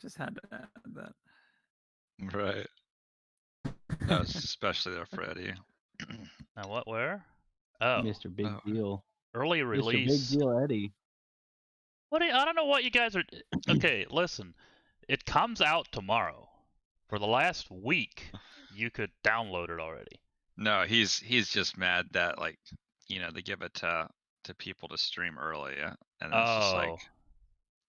Just had to add that. Right. That was especially there for Eddie. Now what? Where? Oh, Mr. Big Oh. Deal. early Mr. Big release. Deal Eddie. What? I don't know what you guys are. Okay, listen. It comes out tomorrow. For the last week, you could download it already. No, he's just mad that they give it to people to stream early, and it's just like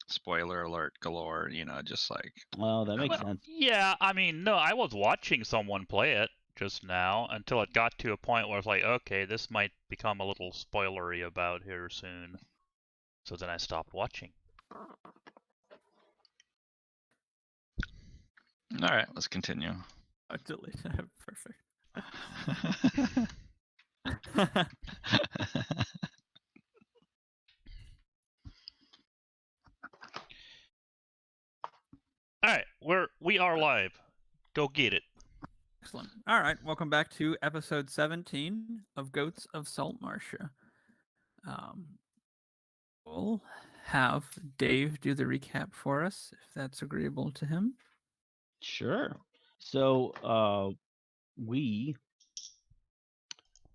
spoiler alert galore. Just like. Well, that makes sense. Yeah, I mean, no, I was watching someone play it just now until it got to a point where it's like, okay, this might become a little spoilery about here soon. So then I stopped watching. All right, let's continue. Oh, delete that. Perfect. All right, we are live. Go get it. Excellent. All right, welcome back to episode 17 of Goats of Saltmarsh. We'll have Dave do the recap for us, if that's agreeable to him. Sure. So we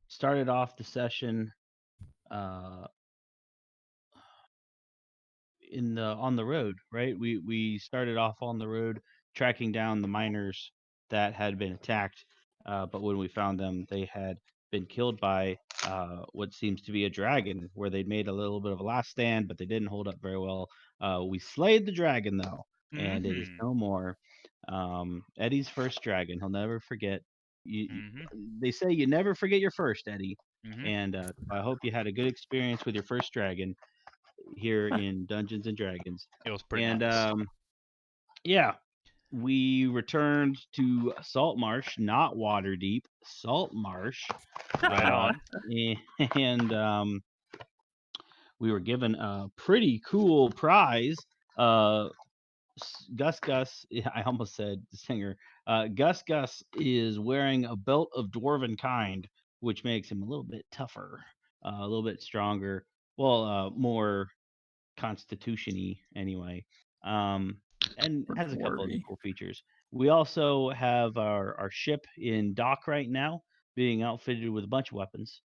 started off the session on the road, right? We started off on the road tracking down the miners that had been attacked, but when we found them, they had been killed by what seems to be a dragon, where they'd made a little bit of a last stand, but they didn't hold up very well. We slayed the dragon though, and it is no more. Eddie's first dragon. He'll never forget. They say you never forget your first, Eddie. And I hope you had a good experience with your first dragon here in Dungeons and Dragons. It was pretty nice. Yeah, we returned to Saltmarsh, not Waterdeep, Saltmarsh. Right on. And we were given a pretty cool prize. Gus, I almost said singer. Gus is wearing a belt of dwarven kind, which makes him a little bit tougher, a little bit stronger, more constitution-y anyway, and has a couple of cool features. We also have our ship in dock right now, being outfitted with a bunch of weapons.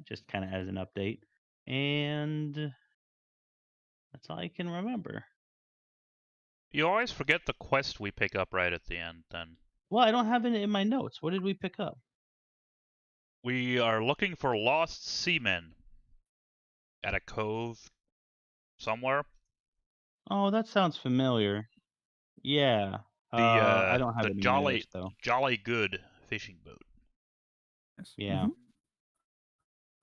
Just kind of as an update, and that's all I can remember. You always forget the quest we pick up right at the end, then. Well, I don't have it in my notes. What did we pick up? We are looking for lost seamen at a cove somewhere. Oh, that sounds familiar. Yeah. I don't have it in my notes, though. Jolly Good fishing boat. Yeah.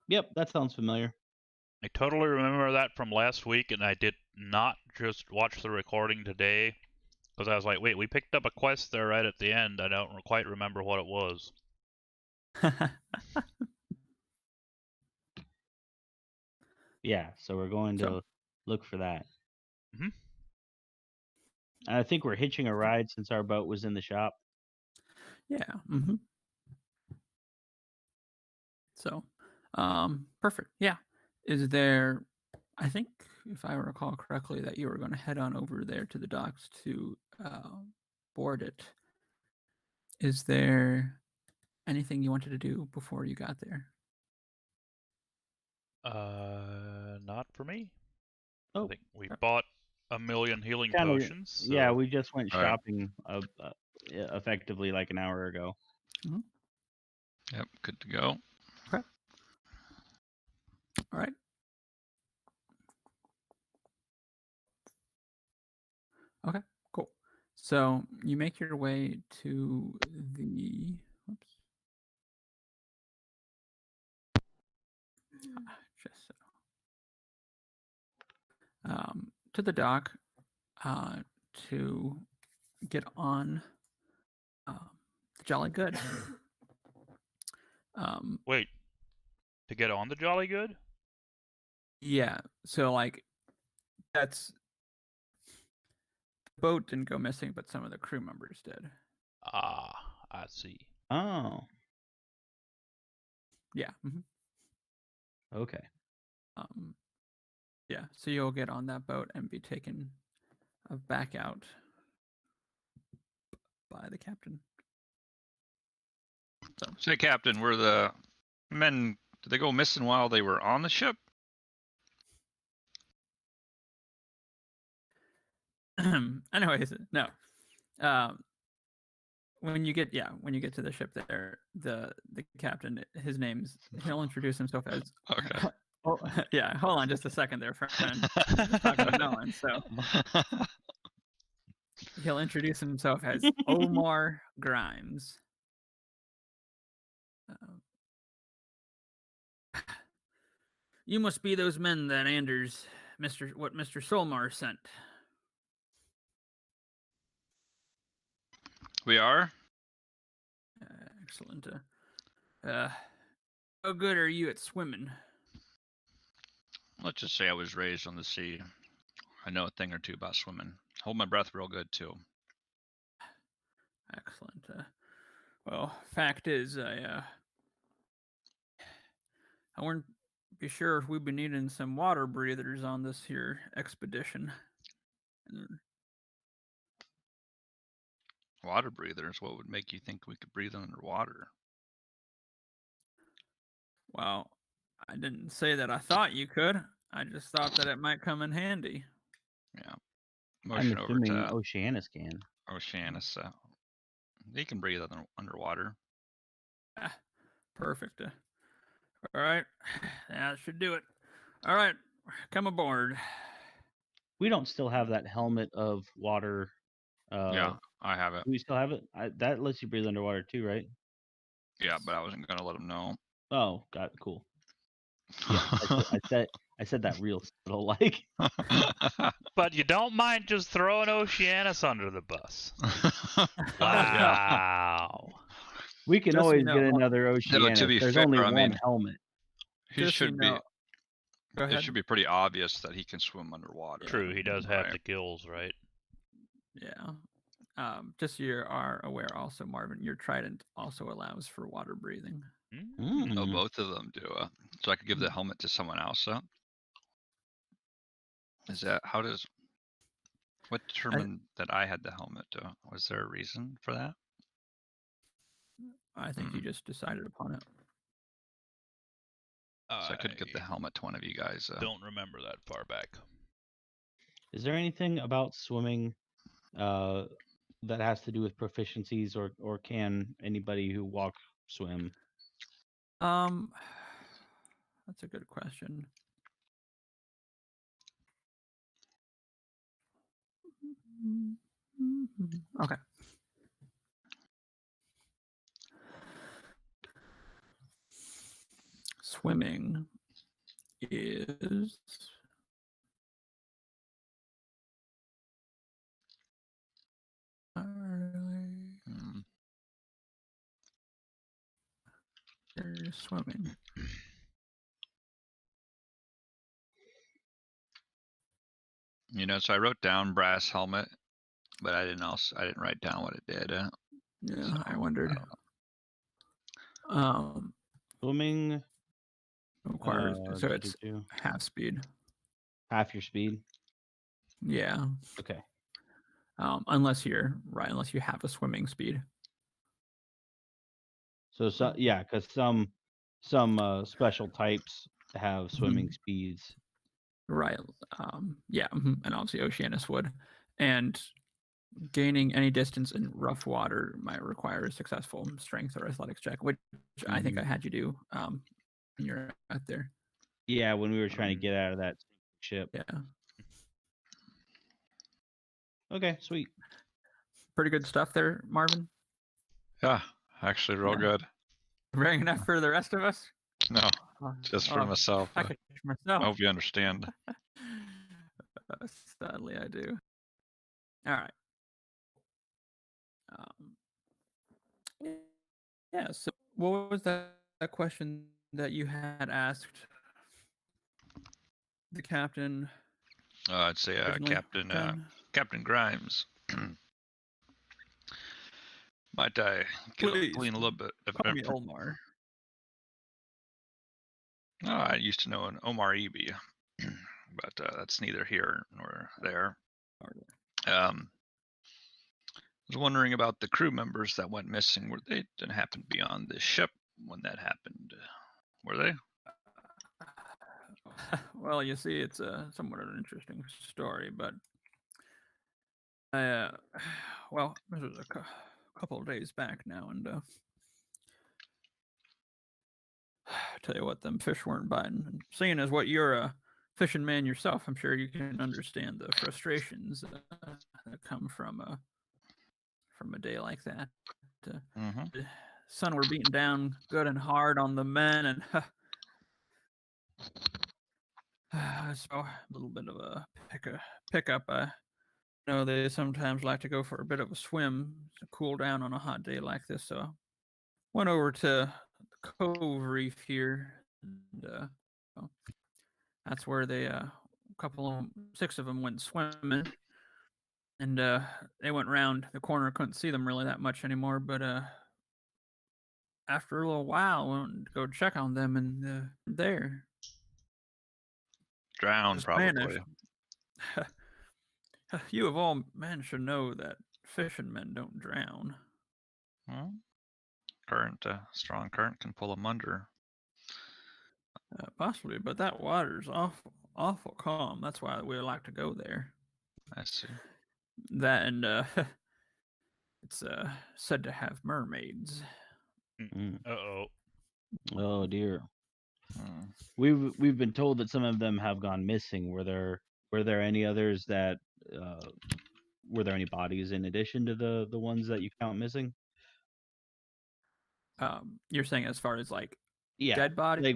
Yep, that sounds familiar. I totally remember that from last week, and I did not just watch the recording today, because I was like, wait, we picked up a quest there right at the end. I don't quite remember what it was. Yeah, so we're going to look for that. I think we're hitching a ride since our boat was in the shop. Yeah. So, perfect. Yeah. Is there, I think, if I recall correctly, that you were going to head on over there to the docks to board it. Is there anything you wanted to do before you got there? Not for me. Oh. I think we bought a million healing potions. So... Yeah, we just went shopping effectively like an hour ago. Yep, good to go. Okay. All right. Okay, cool. So you make your way to the to the dock to get on the Jolly Good. Wait, to get on the Jolly Good? Yeah, so like that's the boat didn't go missing, but some of the crew members did. Ah, I see. Oh. Yeah. Okay. Yeah. So you'll get on that boat and be taken back out by the captain. So, Say, Captain, were the men, did they go missing while they were on the ship? anyways, no. When you get to the ship there, the captain, he'll introduce himself as. Okay. Oh, yeah. Hold on just a second there, friend. I'm just talking to Nolan, so he'll introduce himself as Omar Grimes. You must be those men that Anders, Mr. Saltmarsh sent. We are? Excellent. How good are you at swimming? Let's just say I was raised on the sea. I know a thing or two about swimming. Hold my breath real good, too. Excellent. Well, fact is, I wouldn't be sure if we'd be needing some water breathers on this here expedition. Water breathers? What would make you think we could breathe underwater? Well, I didn't say that I thought you could. I just thought that it might come in handy. Yeah. I'm Motion over assuming to Oceanus can. Oceanus. He can breathe underwater. Perfect. All right. That should do it. All right. Come aboard. We don't still have that helmet of water. Yeah, I have it. Do we still have it? That lets you breathe underwater too, right? Yeah, but I wasn't going to let him know. Oh, got it. Cool. Yeah, I said that real subtle, like. But you don't mind just throwing Oceanus under the bus. Wow. We can Just so always you know, get another Oceanus. to be There's fair, only I one mean, helmet. He Just so you should be. know. Go ahead. It should be pretty obvious that he can swim underwater. True, he does have Right. the gills, right? Yeah. Just so you are aware also, Marvin, your trident also allows for water breathing. Oh, both of them do. So I could give the helmet to someone else. Is that what determined that I had the helmet? Was there a reason for that? I think you just decided upon it. So I could give the helmet to one of you guys. Don't remember that far back. Is there anything about swimming that has to do with proficiencies, or can anybody who walks swim? That's a good question. Okay. Swimming is There's swimming. So I wrote down brass helmet, but I didn't write down what it did. Yeah, so, I wondered. Swimming requires so it's half speed. Half your speed. Yeah. Okay. Unless you have a swimming speed. So yeah, because some special types have swimming speeds. Right. Yeah. And obviously Oceanus would, and gaining any distance in rough water might require a successful strength or athletics check, which I think I had you do when you're out there. Yeah, when we were trying to get out of that ship. Yeah. Okay, sweet. Pretty good stuff there, Marvin. Yeah, actually real good. Bring enough for the rest of us? No, just for myself. I hope you understand. Sadly, I do. All right. Yeah. So, what was that question that you had asked the captain? I'd say Captain Grimes. Might I glean a little bit of call me Omar. Oh, I used to know an Omar Eby, but that's neither here nor there. I was wondering about the crew members that went missing. Were they didn't happen to be on the ship when that happened? Were they? Well, you see, it's somewhat an interesting story, but well, this was a couple of days back now, and tell you what, them fish weren't biting. And seeing as what you're a fishing man yourself, I'm sure you can understand the frustrations that come from a day like that. Mm-hmm. The sun were beating down good and hard on the men, and so a little bit of a pickup. I know they sometimes like to go for a bit of a swim to cool down on a hot day like this. So I went over to the Cove Reef here, and well, that's where they six of them went swimming, and they went round the corner. Couldn't see them really that much anymore, but after a little while, I went to go check on them, and there, Drowned, just probably. vanished. You of all men should know that fishing men don't drown. Well, strong current can pull them under. Possibly, but that water's awful calm. That's why we like to go there. I see. That and it's said to have mermaids. Uh-oh. Oh dear. Hmm. We've been told that some of them have gone missing. Were there any others that were there any bodies in addition to the ones that you count missing? You're saying as far as like Yeah. dead bodies, Like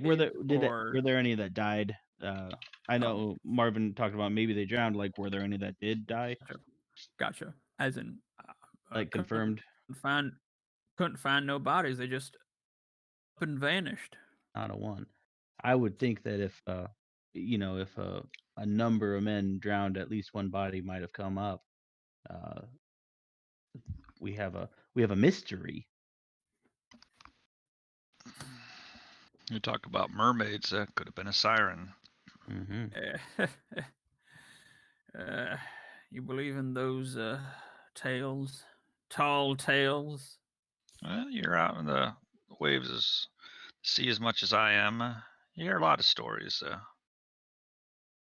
or were there any that died? I Oh. know Marvin talked about maybe they drowned. Like, were there any that did die? Gotcha. As in, Like confirmed? couldn't find no bodies. They just up and vanished. Not a one. I would think that if if a number of men drowned, at least one body might have come up. We have a mystery. You talk about mermaids. That could have been a siren. Mm-hmm. You believe in those tales, tall tales? Well, you're out in the waves, sea as much as I am. You hear a lot of stories.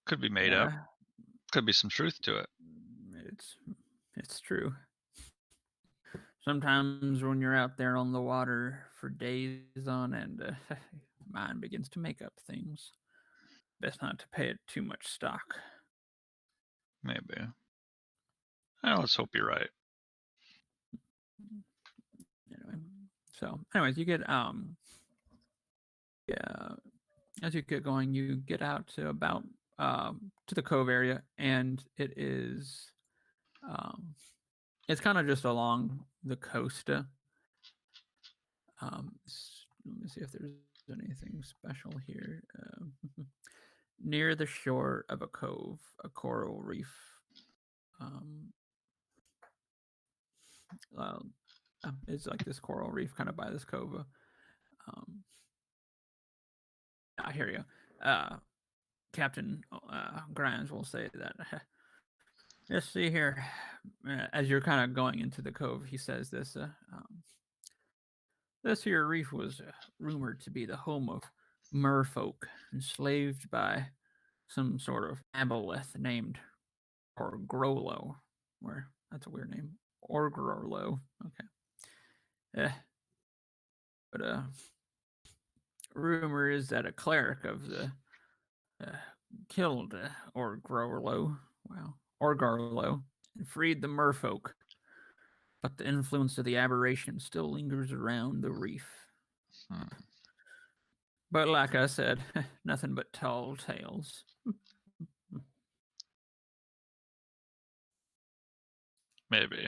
Could be made up. Could be some truth to it. It's true. Sometimes when you're out there on the water for days on end, mind begins to make up things. Best not to pay it too much stock. Maybe. Well, let's hope you're right. Anyway, so anyways, you get yeah, as you get going, you get out to about to the cove area, and it is it's kind of just along the coast. Let me see if there's anything special here. Near the shore of a cove, a coral reef. It's like this coral reef kind of by this cove. I hear you. Captain Grimes will say that. Just see here, as you're kind of going into the cove, he says this. This here reef was rumored to be the home of merfolk enslaved by some sort of aboleth named Orgrolo. Where that's a weird name. Orgrolo. Okay. But rumor is that a cleric of the killed Orgrolo. Wow. Orgarlo and freed the merfolk. But the influence of the aberration still lingers around the reef. But like I said, nothing but tall tales. Maybe.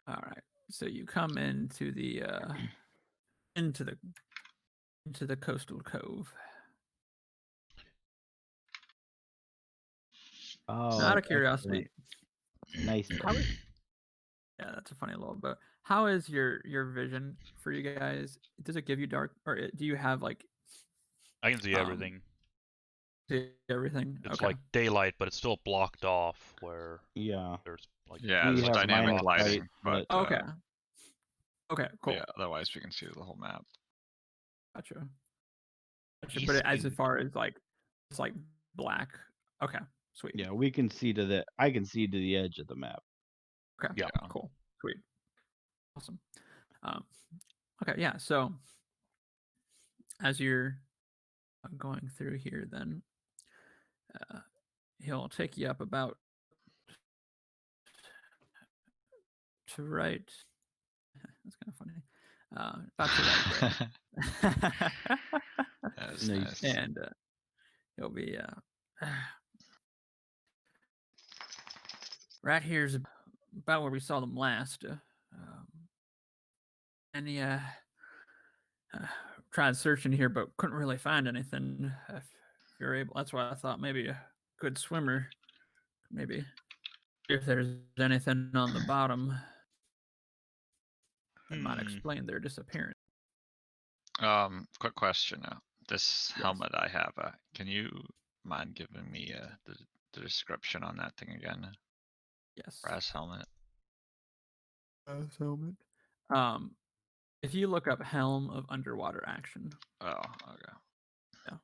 All right. So you come into the into the coastal cove. Oh, Out of curiosity, nice. yeah, that's a funny little bit. how is your vision for you guys? Does it give you dark, or do you have like I can see Um, everything. see everything? It's Okay. like daylight, but it's still blocked off where Yeah. there's like Yeah, We there's have dynamic minor lighting, sight, but Okay. Okay. Cool. yeah, otherwise we can see the whole map. Gotcha. But as Eastwind. far as like it's like black. Okay. Sweet. Yeah, we can see to the. I can see to the edge of the map. Okay. Yeah. Cool. Sweet. Awesome. Um, okay. Yeah. So as you're going through here, then he'll take you up about to right. That's kind of funny. About to right there. That's Nice. nice. And he'll be right here's about where we saw them last. And he tried searching here, but couldn't really find anything. If you're able, that's why I thought maybe a good swimmer, maybe if there's anything on the bottom that might explain their disappearance. Quick question. This Yes. helmet I have, can you mind giving me the description on that thing again? Yes. Brass helmet. Helmet. If you look up helm of underwater action. Oh, okay. Yeah.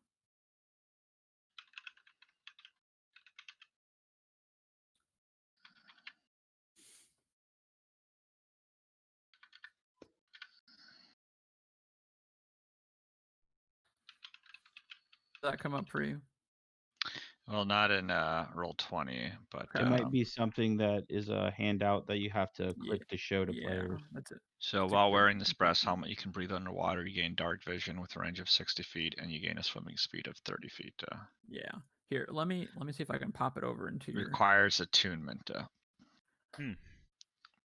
Does that come up for you? Well, not in roll 20, but It might be something that is a handout that you have to click to show to players. That's it. so That's a while good wearing this good brass point. helmet, you can breathe underwater. You gain dark vision with a range of 60 feet, and you gain a swimming speed of 30 feet. Yeah. Here, let me see if I can pop it over into your. Requires attunement. Hmm.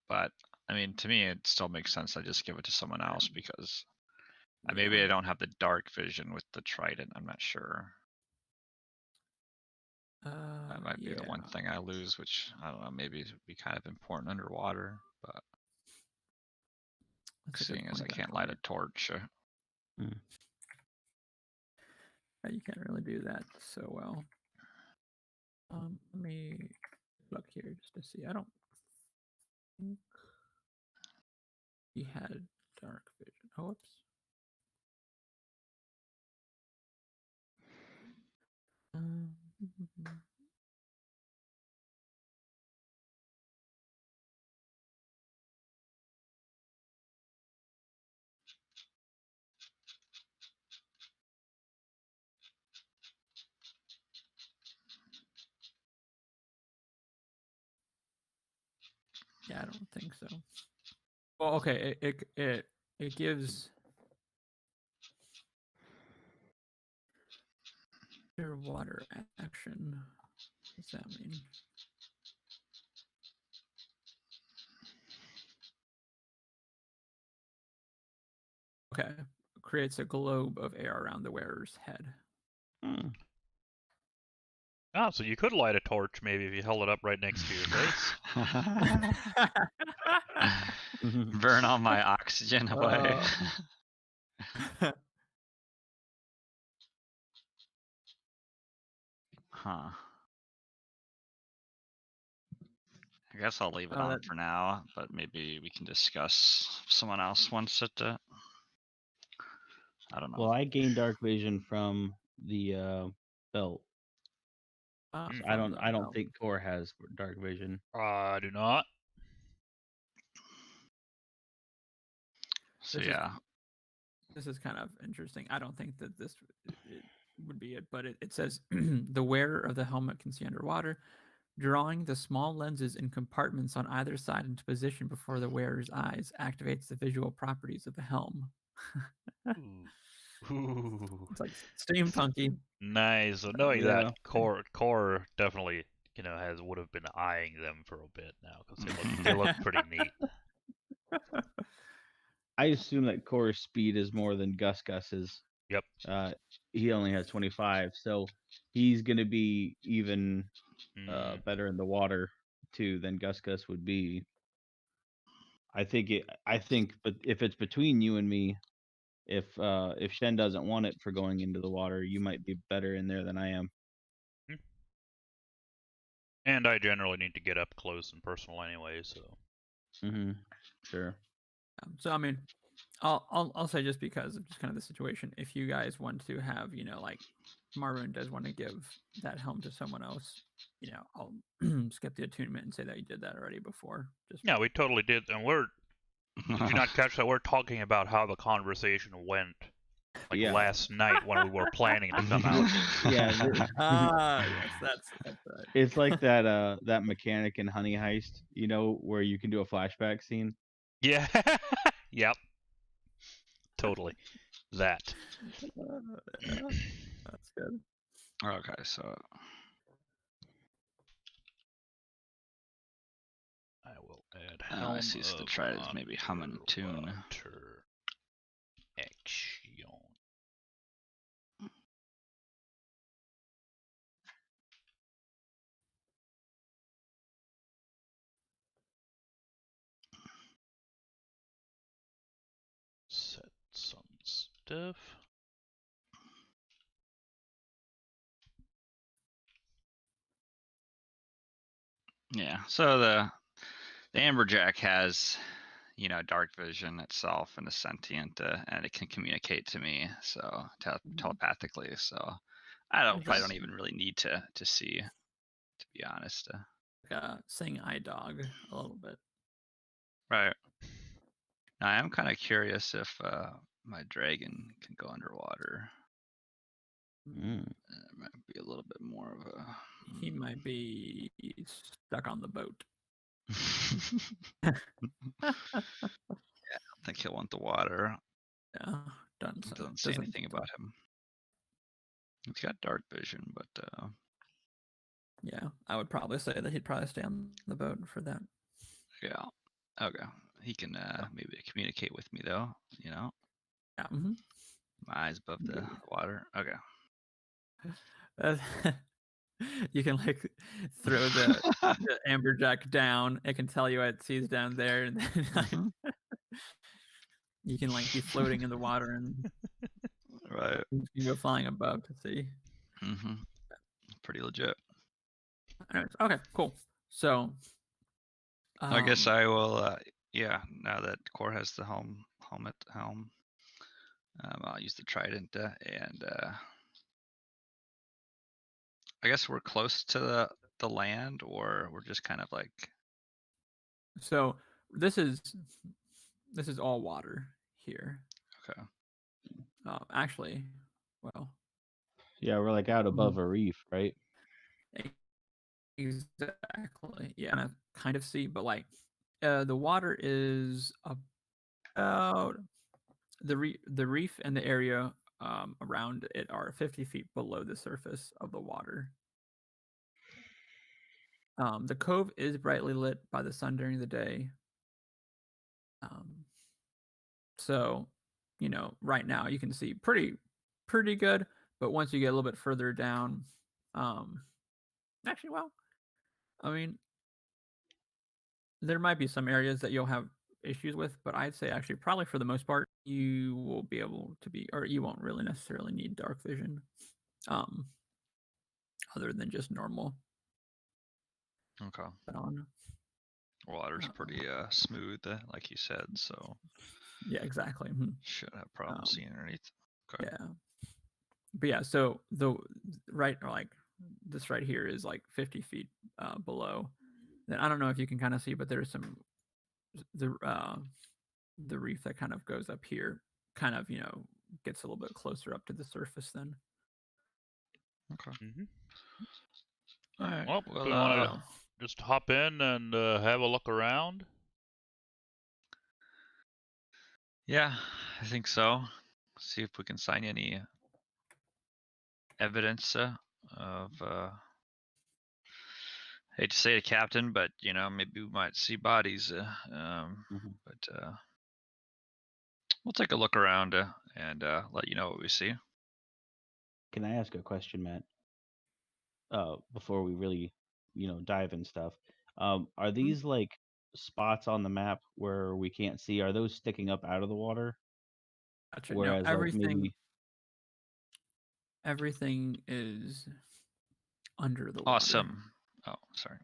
But I mean, to me, it still makes sense. I just give it to someone else because Yeah. maybe I don't have the dark vision with the trident. I'm not sure. That might be the one Yeah. thing I lose, which I don't know. Maybe it'd be kind of important underwater, but That's a good seeing as I point, can't light a actually. torch. Yeah, you can't really do that so well. Let me look here just to see. I don't think he had dark vision. Oh, whoops. Yeah, I don't think so. Well, okay, it gives underwater action. What's that mean? Okay, creates a globe of air around the wearer's head. Hmm. Ah, so you could light a torch maybe if you held it up right next to your face. Burn all my oxygen away. Huh. I guess I'll leave it on for now, but maybe we can discuss if someone else wants it. I don't know. Well, I gained dark vision from the belt. I don't think Core has dark vision. I do not. So yeah. This is kind of interesting. I don't think that this it would be it, but it says the wearer of the helmet can see underwater, drawing the small lenses in compartments on either side into position before the wearer's eyes activates the visual properties of the helm. Ooh. It's like steampunky. Nice. So knowing Yeah. that, Core definitely would have been eyeing them for a bit now because they look pretty neat. I assume that Core's speed is more than Gus's. Yep. He only has 25, so he's going to be even better in the water too than Gus would be. But if it's between you and me, if Shen doesn't want it for going into the water, you might be better in there than I am. And I generally need to get up close and personal anyway, so. Sure. So I mean, I'll say just because of just kind of the situation, if you guys want to have, like Maroon does want to give that helm to someone else, I'll skip the attunement and say that you did that already before. Just Yeah, we totally did, and did you not catch that? We're talking about how the conversation went, like Yeah. last night when we were planning to come out. Yeah. yes, that's right. It's like that mechanic in Honey Heist, where you can do a flashback scene. Yeah. Yep. Totally. That. Yeah, that's good. Okay, so I will add helm I see. So the of try is maybe hum and tune. underwater action. Set some stuff. Yeah. So the amberjack has, dark vision itself and is sentient, and it can communicate to me, so telepathically. So I don't even really need to see, to be honest. Like a sing eye dog a little bit. Right. Now, I am kind of curious if my dragon can go underwater. It might be a little bit more of a. He might be stuck on the boat. Yeah, I don't think he'll want the water. Yeah, Doesn't say anything about him. He's got dark vision, but yeah, I would probably say that he'd probably stay on the boat for that. yeah. Okay. He can maybe communicate with me though, Yeah. My eyes above the water. Okay. You can like throw the amberjack down. It can tell you what it sees down there, and then Mhm. you can like be floating in the water and Right. you go flying above to see. Mm-hmm. Pretty legit. Anyways, okay, cool. So I guess I will. Yeah. Now that Core has the helm, I'll use the trident, and I guess we're close to the land, or we're just kind of like. So this is all water here. Okay. Actually, well, Yeah, we're like out above a reef, right? exactly. Yeah, kind of see, but like the water is about the reef and the area around it are 50 feet below the surface of the water. The cove is brightly lit by the sun during the day. So, right now you can see pretty good, but once you get a little bit further down, actually, well, I mean, there might be some areas that you'll have issues with, but I'd say actually probably for the most part you will be able to be, or you won't really necessarily need dark vision, other than just normal. Okay. On. Water's pretty smooth, like you said, so. Yeah, exactly. Should have problems seeing underneath. Okay. Yeah. But yeah, so like this right here is like 50 feet below. Then I don't know if you can kind of see, but there's some the reef that kind of goes up here, kind of gets a little bit closer up to the surface then. Okay. All right. Well, Well, do we want to just hop in and have a look around? Yeah, I think so. See if we can find any evidence of. Hate to say it, Captain, but maybe we might see bodies. But we'll take a look around and let you know what we see. Can I ask a question, Matt? Before we really, dive in stuff, are these like spots on the map where we can't see, are those sticking up out of the water? Gotcha. No, Whereas like maybe everything is under the water. Awesome. Oh, sorry.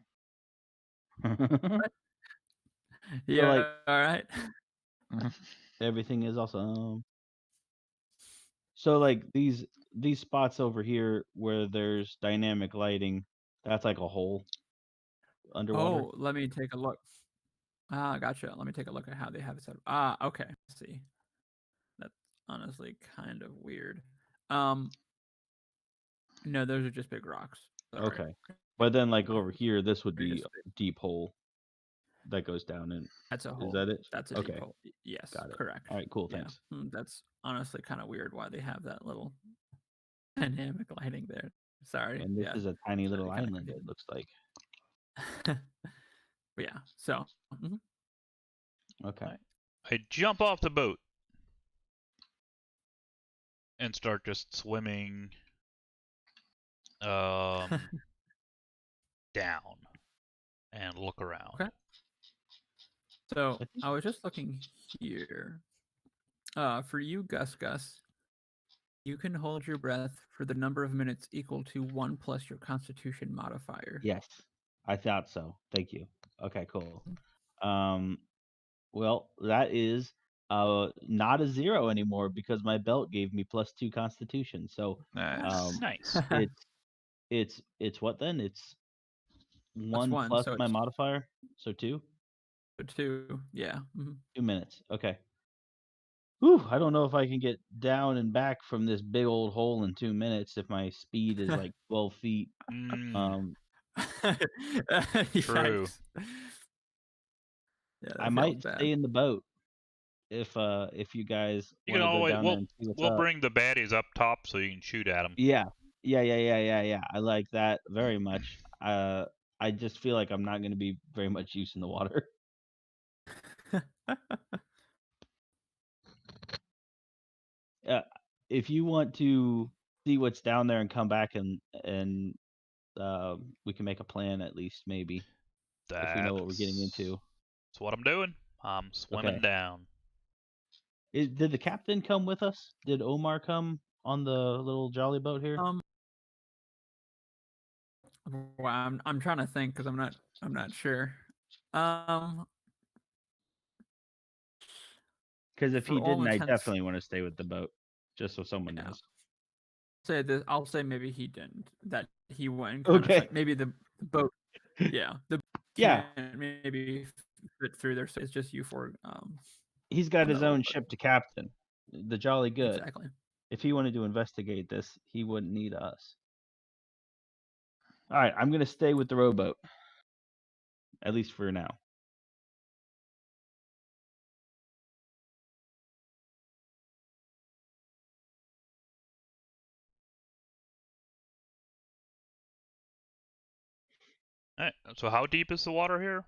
Yeah. like- all right. everything is awesome. So like these spots over here where there's dynamic lighting, that's like a hole underwater. Oh, let me take a look. Ah, gotcha. Let me take a look at how they have it set up. Ah, okay. See, that's honestly kind of weird. No, those are just big rocks. Sorry. Okay. But then like over here, this would They're be just a deep hole that goes down in. That's a hole. Is that it? That's a deep Okay. hole. Yes, Got it. correct. All right, cool, Yeah. thanks. That's honestly kind of weird why they have that little dynamic lighting there. Sorry. And this yeah. is a tiny little kinda island, it confusing. looks like. But yeah, so Okay. Right. I jump off the boat and start just swimming down and look around. Okay. So I think- I was just looking here. For you, Gus, you can hold your breath for the number of minutes equal to 1 plus your Constitution modifier. Yes, I thought so. Thank you. Okay, cool. Well, that is not a 0 anymore because my belt gave me +2 Constitution. So Nice. Nice. it's what then? It's Plus 1 1, plus so my it's modifier, so 2. 2. Yeah. 2 minutes. Okay. Whew, I don't know if I can get down and back from this big old hole in 2 minutes if my speed is like 12 feet. Mm, True. Yikes. Yeah, I that might feels bad. stay in the boat if you guys You can want to go always down there and see what's we'll up. bring the baddies up top so you can shoot at them. Yeah. I like that very much. I just feel like I'm not going to be very much use in the water. If you want to see what's down there and come back and we can make a plan at least maybe if we know what we're getting into. That's what I'm doing. I'm swimming Okay. down. Did the captain come with us? Did Omar come on the little jolly boat here? Wow, I'm trying to think because I'm not sure. Because if For he all didn't, I intents- definitely want to stay with the boat, just so someone Yeah. knows. say this. I'll say maybe he didn't. That he went. Kind Okay. Of like maybe the boat. Yeah. The Yeah. can't maybe fit through there. So it's just you four. He's got on his the own boat. ship to captain. The Jolly Good. Exactly. If he wanted to investigate this, he wouldn't need us. All right, I'm going to stay with the rowboat, at least for now. All right, so how deep is the water here?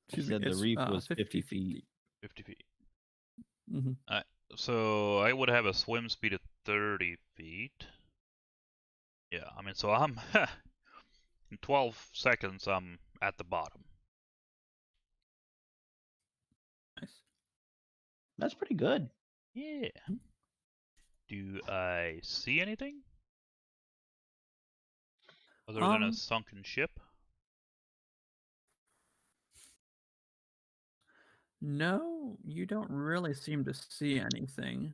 He said the It's, reef was 50 feet feet. deep. 50 feet. Mm-hmm. So I would have a swim speed of 30 feet. Yeah, I mean, so I'm in 12 seconds I'm at the bottom. Nice. That's pretty good. Yeah. Do I see anything other than a sunken ship? No, you don't really seem to see anything.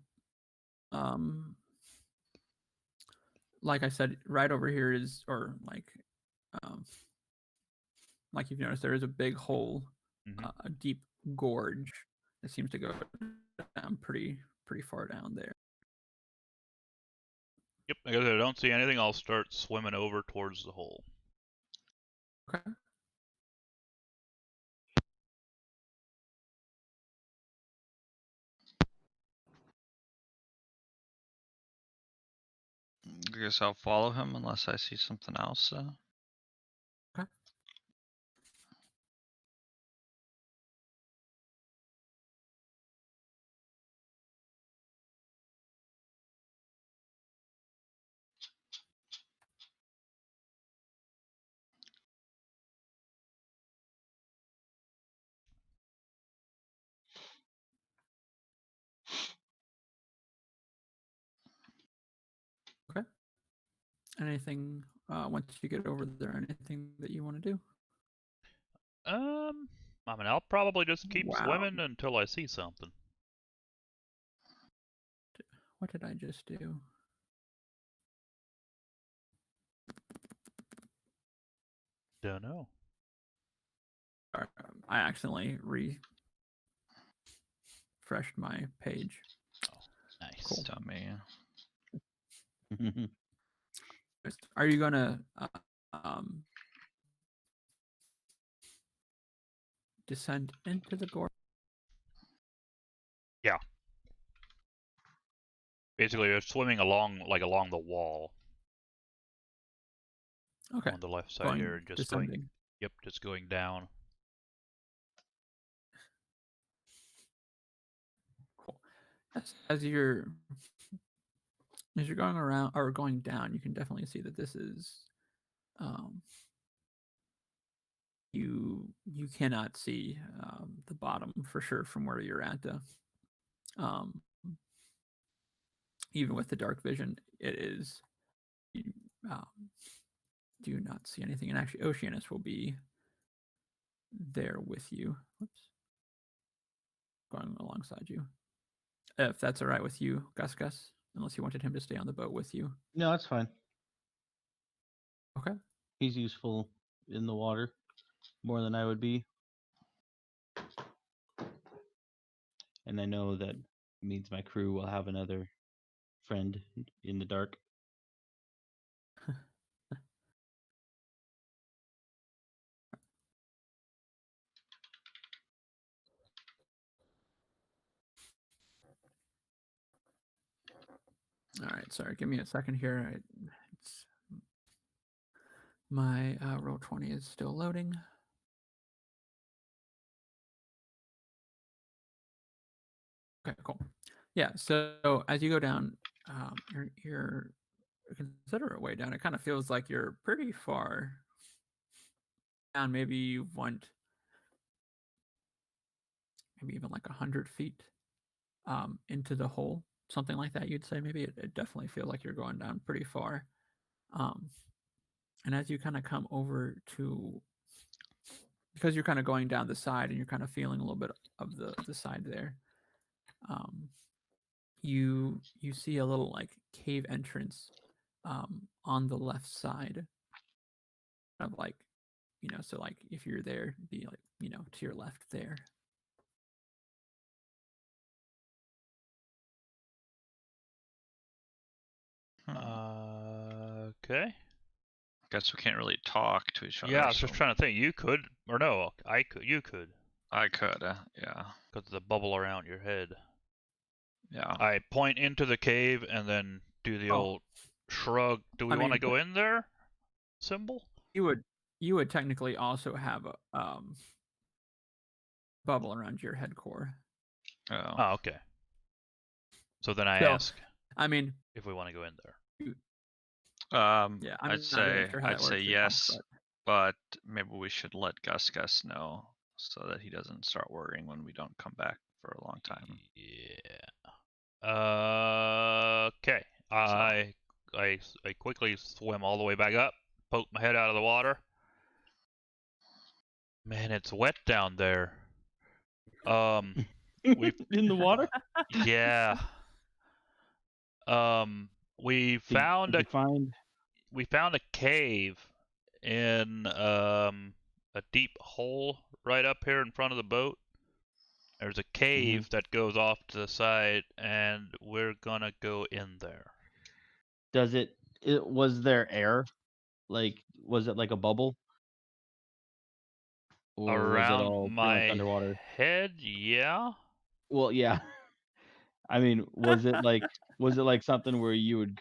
Like I said, right over here is, or like you've noticed, there is a big hole, a deep gorge that seems to go down pretty far down there. Yep, I guess I don't see anything. I'll start swimming over towards the hole. Okay. I guess I'll follow him unless I see something else. Okay. anything once you get over there? Anything that you want to do? I mean, I'll probably just keep Wow. swimming until I see something. What did I just do? Don't know. I accidentally refreshed my page. Nice. Cool. Dummy. Are you gonna um, descend into the gorge? Yeah. Basically, you're swimming along the wall Okay. on the left side Going here, and just descending. going. Yep, just going down. Cool. As you're going around or going down, you can definitely see that this is you cannot see the bottom for sure from where you're at. Even with the dark vision, it is you do not see anything. And actually, Oceanus will be there with you. Whoops, going alongside you. If that's all right with you, Gus. Unless you wanted him to stay on the boat with you. No, that's fine. Okay. He's useful in the water more than I would be. And I know that means my crew will have another friend in the dark. All right. Sorry. Give me a second here. It's my Roll20 is still loading. Okay, cool. Yeah, so as you go down, you're a considerate way down. It kind of feels like you're pretty far down. Maybe you went maybe even like 100 feet into the hole, something like that. You'd say maybe it definitely feels like you're going down pretty far. And as you kind of come over to, because you're kind of going down the side and you're kind of feeling a little bit of the side there. You see a little like cave entrance on the left side of like, so like if you're there, be like, to your left there. Okay. Guess we can't really talk to each other. Yeah, I was so just trying to think. You could, or no, I could. You could, I could, yeah. because of the bubble around your head. Yeah. I point into the cave and then do the old shrug. Do we want to go in there? Symbol. You would technically also have a bubble around your head core. Oh, okay. So then I ask. I mean, if we want to go in there. Yeah, I'd say yes, but maybe we should let Gus know so that he doesn't start worrying when we don't come back for a long time. Yeah. Okay. I quickly swim all the way back up, poke my head out of the water. Man, it's wet down there. We in the water? Yeah. We found a cave in a deep hole right up here in front of the boat. There's a cave that goes off to the side, and we're gonna go in there. Does it was there air? Like, was it like a bubble? Or was it Around all pretty my much underwater? head, yeah. Well, yeah. I mean, was it like something where you would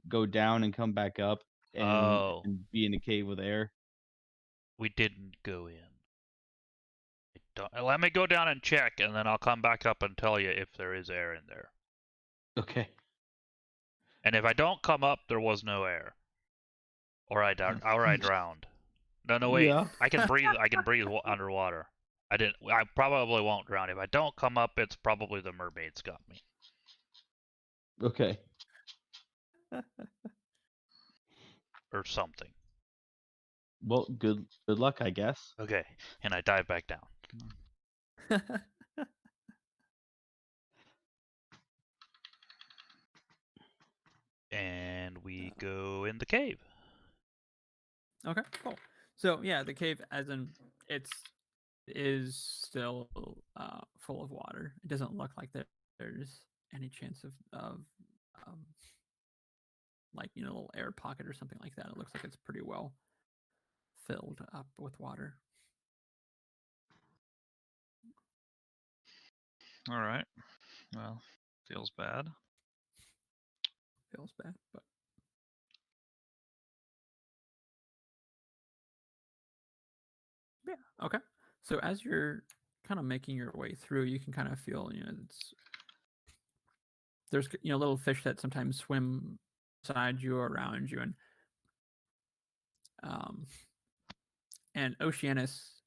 go down and come back up and be in a cave with air? We didn't go in. Let me go down and check, and then I'll come back up and tell you if there is air in there. Okay. And if I don't come up, there was no air. Or I drowned. No, wait. Yeah. I can breathe underwater. I probably won't drown. If I don't come up, it's probably the mermaids got me. Okay. or something. Well, good luck, I guess. Okay, and I dive back down. And we go in the cave. Okay, cool. So yeah, the cave, as in is still full of water. It doesn't look like there's any chance of like a little air pocket or something like that. It looks like it's pretty well filled up with water. All right. Well, feels bad. Feels bad, but yeah. Okay. So as you're kind of making your way through, you can kind of feel, there's little fish that sometimes swim beside you or around you, and Oceanus,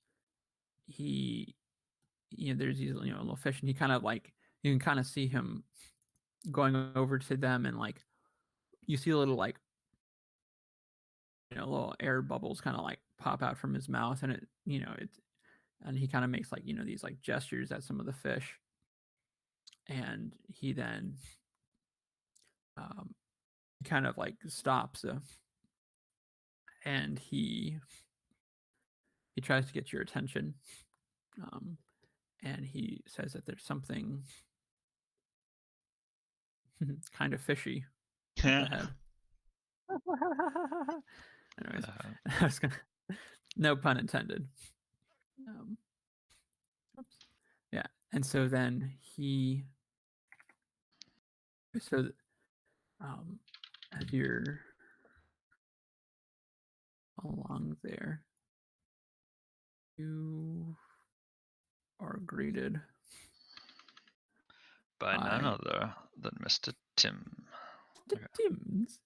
he, there's these little fish, and he kind of like, you can kind of see him going over to them, and like you see a little like little air bubbles kind of like pop out from his mouth, and and he kind of makes like these like gestures at some of the fish, and he then kind of like stops, and he tries to get your attention, and he says that there's something kind of fishy ahead. Anyways, I was gonna, no pun intended. Oops. Yeah, and so then as you're along there, you are greeted by none other than Mr. Tim. Okay. Tim's.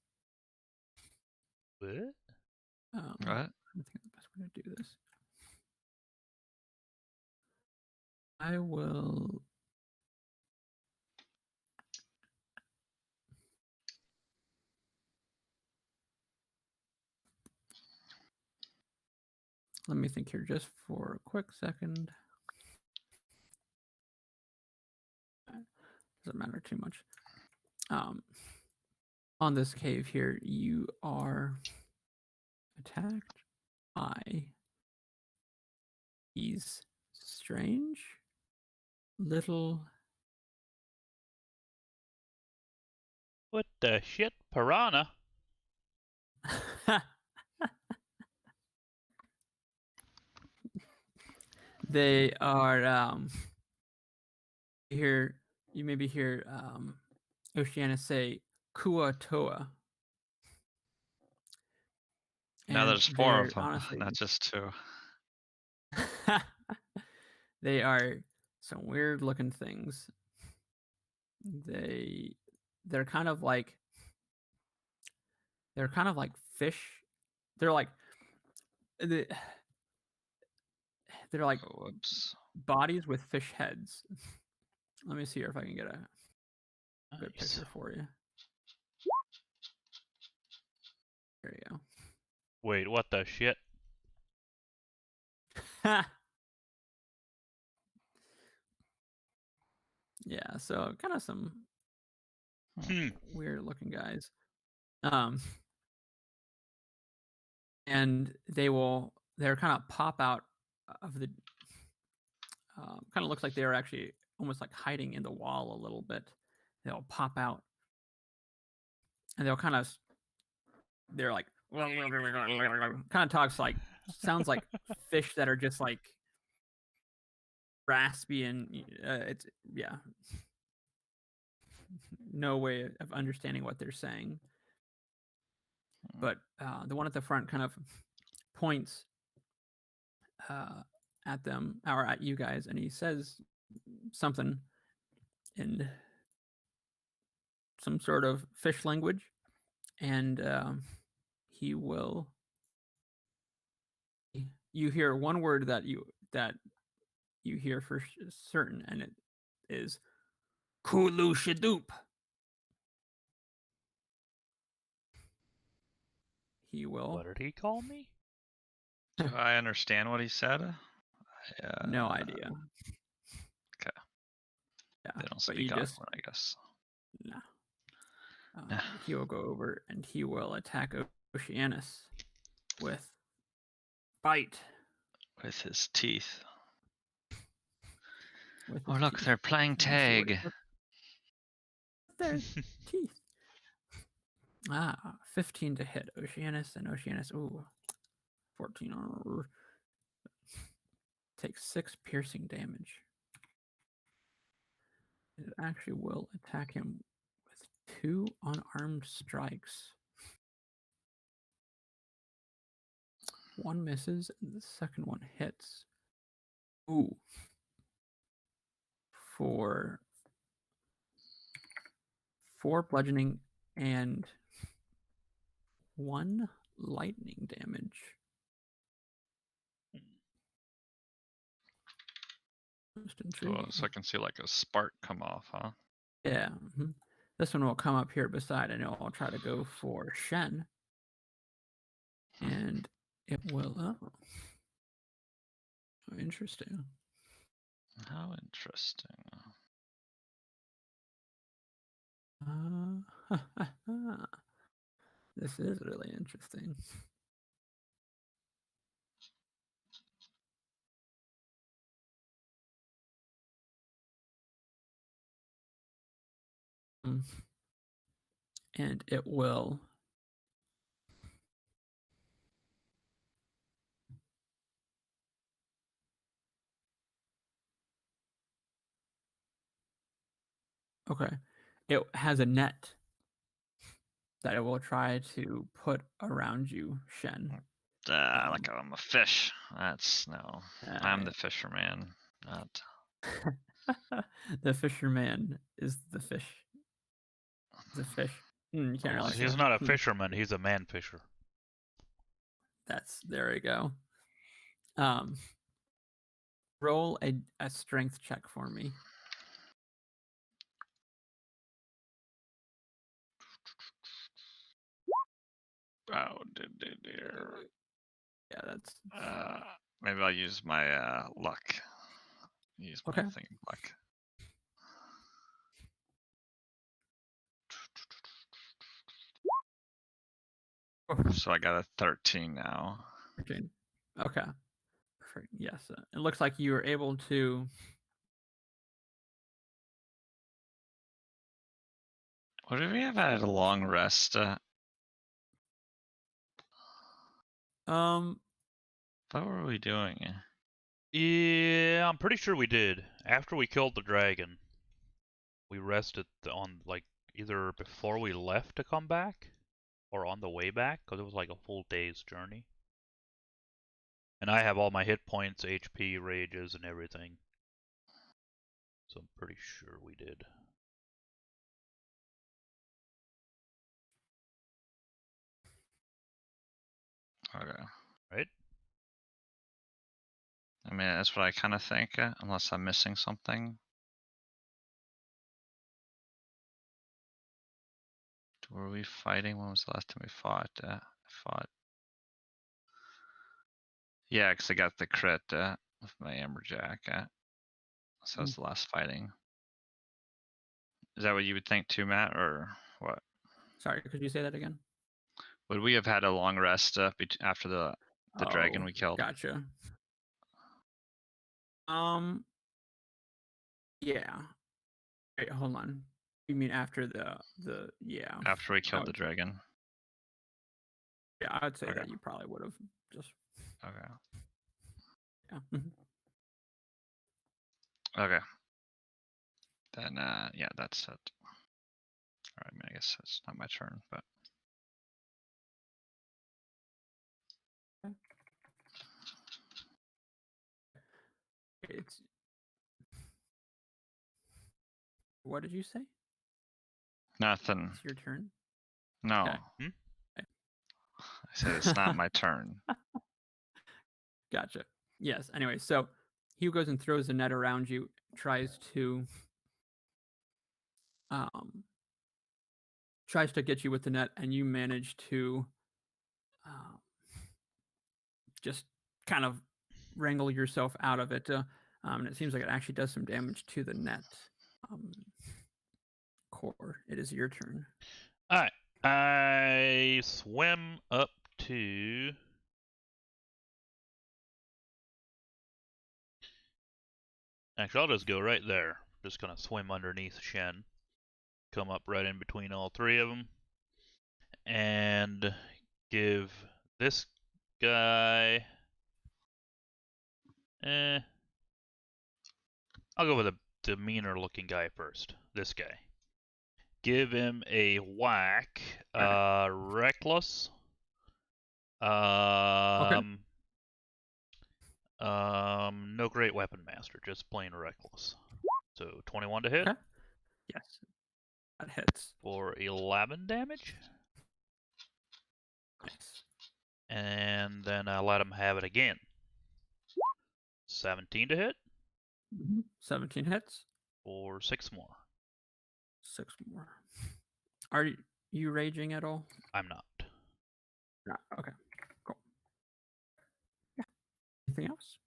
What? Right? I think the best way to do this. I will. Let me think here just for a quick second. Doesn't matter too much. On this cave here, you are attacked by these strange little. What the shit, piranha? They are you maybe hear Oceana say Kuatoa. Now there's 4 of them, honestly, not just 2. they are some weird looking things. They're kind of like fish. They're like whoops. bodies with fish heads. Let me see here if I can get a good picture for you. There you go. Wait, what the shit? Yeah, so kind of some weird looking guys. And they're kind of pop out of the kind of looks like they're actually almost like hiding in the wall a little bit. They'll pop out and they're like kind of talks like, sounds like fish that are just like raspy, and it's no way of understanding what they're saying. But the one at the front kind of points at them or at you guys, and he says something in some sort of fish language, and he will. You hear one word that you hear for certain, and it is Kulu Shadoop. he will. What did he call me? Do I understand what he said? No idea. Okay. Yeah, They don't but you speak just Aquan, I guess. nah. Nah. He will go over and he will attack Oceanus with bite. With his teeth. With Oh, his look, teeth. they're playing Let me see what he tag. put- Their teeth. 15 to hit Oceanus, and Oceanus, 14 takes 6 piercing damage. It actually will attack him with 2 unarmed strikes. One misses, and the second one hits. Ooh. For 4 bludgeoning and 1 lightning damage. Most intriguing. Cool. So I can see like a spark come off, huh? Yeah. This one will come up here beside, and it will try to go for Shen. And it will. Oh. Interesting. How interesting. This is really interesting. And it will. Okay. It has a net that it will try to put around you, Shen. Like I'm a fish. That's no. I'm the fisherman, not. The fisherman is the fish. The fish. You can't really say He's that. not a fisherman. He's a man fisher. There we go. Roll a strength check for me. Oh, dear. Yeah, that's. Maybe I'll use my luck. Use my Okay. thing of luck. So I got a 13 now. 13. Okay. Perfect. Yes. It looks like you were able to. What if we have had a long rest? What were we doing? Yeah, I'm pretty sure we did. After we killed the dragon, we rested on like either before we left to come back or on the way back because it was like a full day's journey. And I have all my hit points, HP, rages, and everything. So I'm pretty sure we did. Okay. Right? I mean, that's what I kind of think, unless I'm missing something. Were we fighting? When was the last time we fought? Yeah, because I got the crit with my Amberjack. So that's the last fighting. Is that what you would think too, Matt, or what? Sorry, could you say that again? Would we have had a long rest after the dragon we killed? Gotcha. Yeah. Wait, hold on. You mean after the yeah? After we killed the dragon. Yeah, I would say Okay. that you probably would have just. Okay. Yeah. Okay. Then yeah, that's it. All right, I mean, I guess it's not my turn, but It's. What did you say? nothing. It's your turn. No. Okay. I said it's not my turn. Gotcha. Yes. Anyway, so he goes and throws a net around you, tries to get you with the net, and you manage to just kind of wrangle yourself out of it. And it seems like it actually does some damage to the net. Core, it is your turn. All right. I swim up to. Actually, I'll just go right there. Just gonna swim underneath Shen. Come up right in between all three of them. And give this guy. I'll go with the meaner looking guy first. This guy. Give him a whack. Reckless. No great weapon master, just plain reckless. So 21 to hit. Okay. Yes. That hits. For 11 damage. Nice. And then I let him have it again. 17 to hit. 17 hits. For 6 more. 6 more. Are you raging at all? I'm not. No. Okay. Cool. Yeah. Anything else?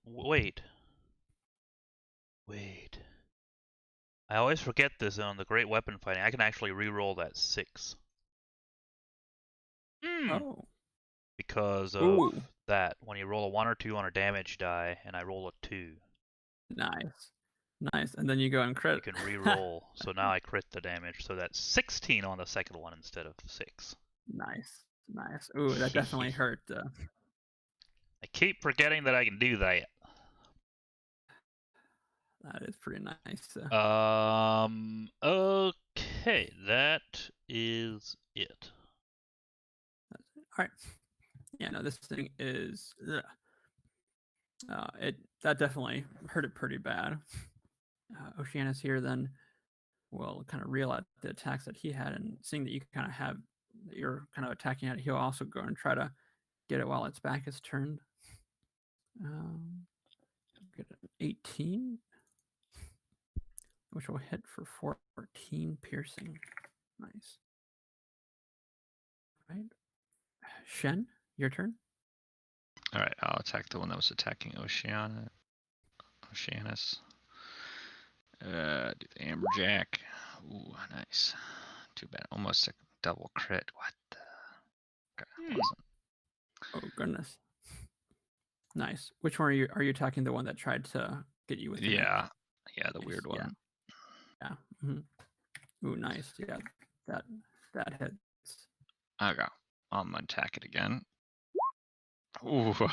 Wait. I always forget this on the great weapon fighting. I can actually re-roll that 6. Oh. Because of that. When you roll a 1 or 2 on a damage die, and I roll a 2. Nice. And then you go and crit. You can re-roll. So now I crit the damage. So that's 16 on the second one instead of 6. Nice. Ooh, that definitely hurt. I keep forgetting that I can do that. That is pretty nice. Okay, that is it. All right. Yeah, no, this thing is. That definitely hurt it pretty bad. Oceanus here then will kind of reel out the attacks that he had, and seeing that you kind of have that you're kind of attacking it, he'll also go and try to get it while its back is turned. Get an 18, which will hit for 14 piercing. Nice. All right, Shen, your turn. All right, I'll attack the one that was attacking Oceanus. Do the Amberjack. Ooh, nice. Too bad. Almost a double crit. What the? Okay, wasn't. Oh goodness. Nice. Which one are you attacking? The one that tried to get you with the Yeah, neck? the Nice. weird one. Yeah. Ooh, nice. Yeah, that hits. Okay, I'm gonna attack it again. Ooh, there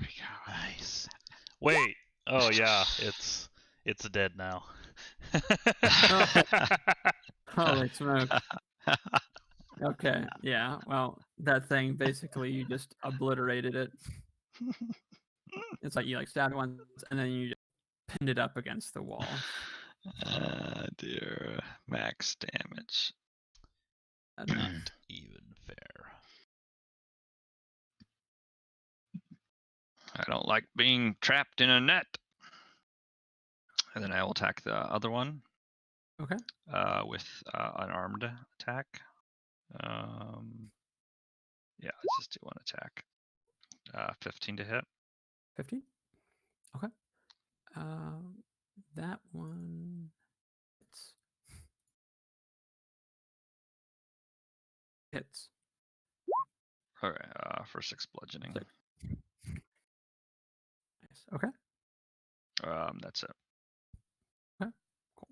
we go. Nice. Wait. Oh yeah, it's dead now. Holy smoke. Okay, yeah. Well, that thing basically you just obliterated it. It's like you stabbed once and then you just pinned it up against the wall. Dear. Max damage. Not even fair. I don't like being trapped in a net. And then I will attack the other one. Okay. With an armed attack. Yeah, let's just do one attack. 15 to hit. 15? Okay. That one hits. Okay, for 6 bludgeoning. 6. Nice. Okay. That's it. Okay. Cool.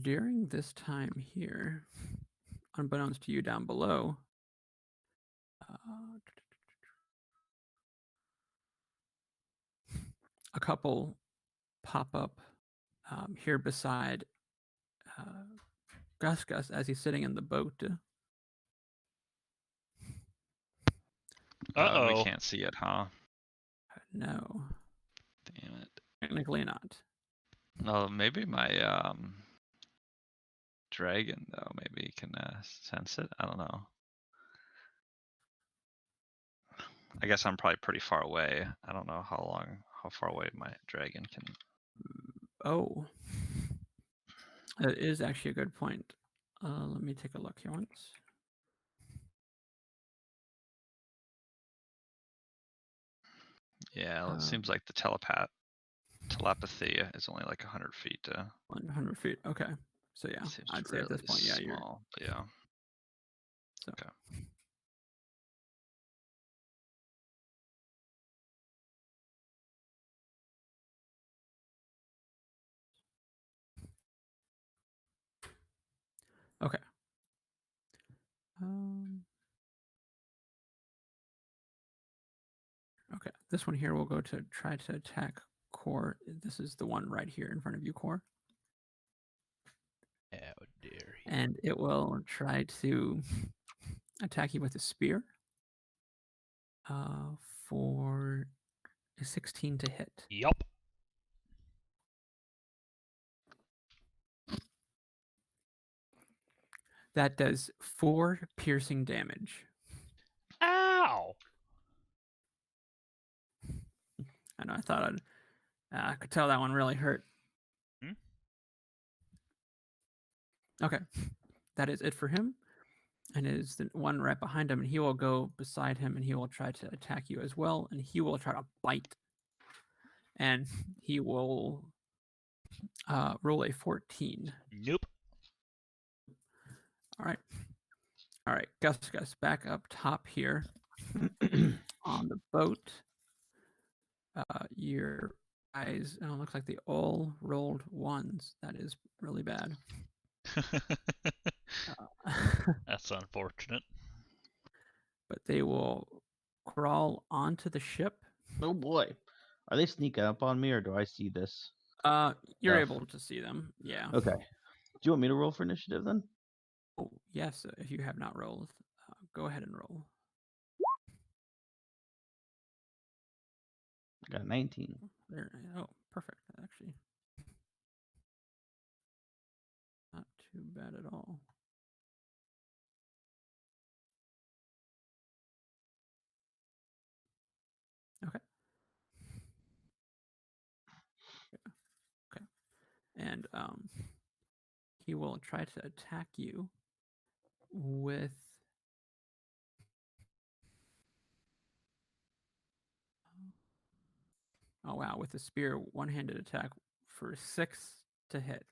During this time here, unbeknownst to you down below, a couple pop up here beside Gus as he's sitting in the boat. Uh-oh. We can't see it, huh? No. Damn it. Technically not. No, maybe my dragon though. Maybe he can sense it. I don't know. I guess I'm probably pretty far away. I don't know how far away my dragon can. Oh. That is actually a good point. Let me take a look here once. Yeah, it seems like the telepathy is only like 100 feet. 100 feet. Okay. So yeah, Seems I'd say at this really point, yeah, you're. small. But yeah. So. Okay. Okay. Okay, this one here will go to try to attack Core. This is the one right here in front of you, Core. How dare he? And it will try to attack you with a spear. For a 16 to hit. Yup. That does 4 piercing damage. Ow! I know. I thought I could tell that one really hurt. Hmm? Okay, that is it for him. And it is the one right behind him, and he will go beside him, and he will try to attack you as well, and he will try to bite. And he will roll a 14. Nope. All right, Gus, back up top here on the boat. Your guys, it looks like they all rolled 1s. That is really bad. That's unfortunate. But they will crawl onto the ship. Oh boy, are they sneaking up on me, or do I see this? You're Stuff. able to see them. Yeah. Okay. Do you want me to roll for initiative then? Oh, yes. If you have not rolled, go ahead and roll. Got 19. There. Oh, perfect. Actually, not too bad at all. Okay. Okay. And he will try to attack you with. Oh wow! With a spear, one-handed attack for 6 to hit.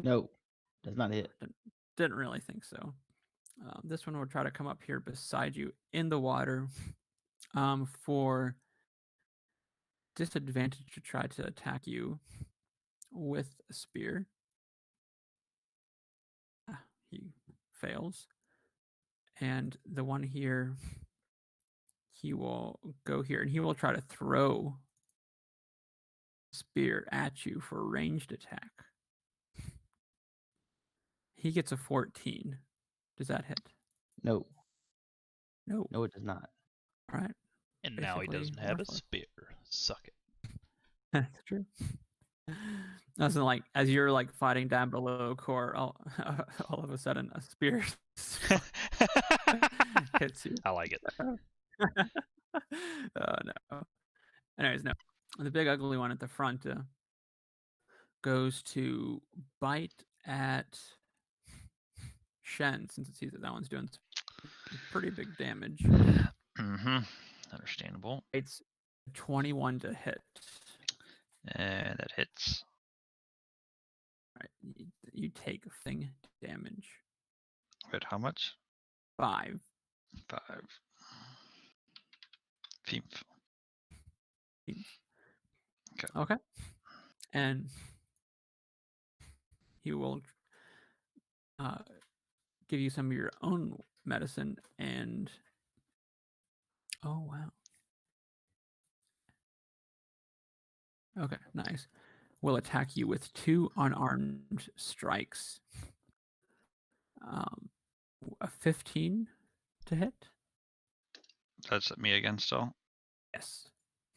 No, does not hit. Didn't really think so. This one will try to come up here beside you in the water for disadvantage to try to attack you with a spear. He fails. And the one here, he will go here and he will try to throw spear at you for a ranged attack. He gets a 14. Does that hit? No. No. No, it does not. All right. And now he doesn't have worthless. a spear. Suck it. That's true. That's like as you're like fighting down below Core, all of a sudden a spear hits you. I like it. Oh no. Anyways, no. The big ugly one at the front goes to bite at Shen, since it sees that one's doing pretty big damage. Mm-hmm. Understandable. It's 21 to hit. And that hits. All right, you take thing damage. Wait, how much? 5. 5. Fief. Okay. And he will give you some of your own medicine and oh wow. Okay, nice. Will attack you with 2 unarmed strikes. A 15 to hit. That's me again still? Yes.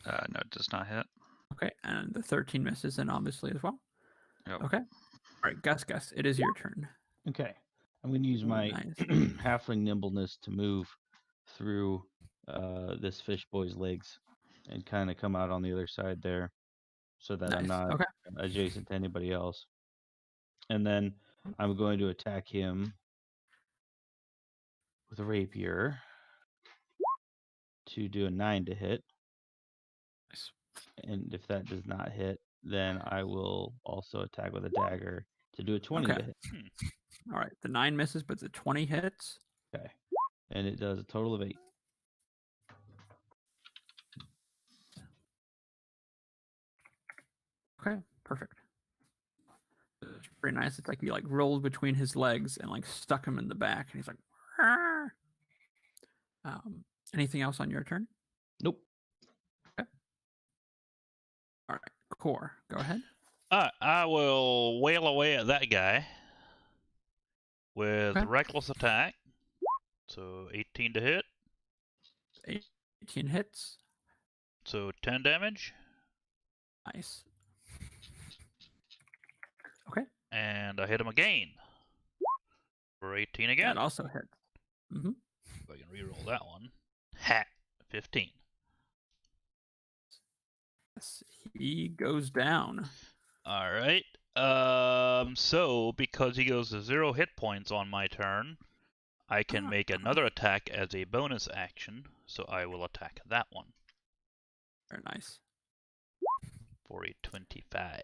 No, it does not hit. Okay, and the 13 misses then obviously as well. Yep. Okay. All right, Gus, it is your turn. Okay. I'm going to use my halfling nimbleness to move through this fish boy's legs and kind of come out on the other side there so that I'm not adjacent to anybody else. And then I'm going to attack him with a rapier to do a 9 to hit. Nice. And if that does not hit, then I will also attack with a dagger to do a 20 Okay. to hit. All right. The 9 misses, but the 20 hits. Okay. And it does a total of 8. Okay. Perfect. It's pretty nice. It's like you like rolled between his legs and like stuck him in the back, and he's like, "Arr!" Anything else on your turn? Nope. Okay. All right. Core, go ahead. I will wail away at that guy with Okay. reckless attack. So 18 to hit. 18 hits. So 10 damage. Nice. Okay. And I hit him again for 18 again. That also hits. Mm-hmm. If I can reroll that one. Hat 15. Yes, he goes down. All right. So because he goes to 0 hit points on my turn, I can make another attack as a bonus action. So I will attack that one Very nice. for a 25.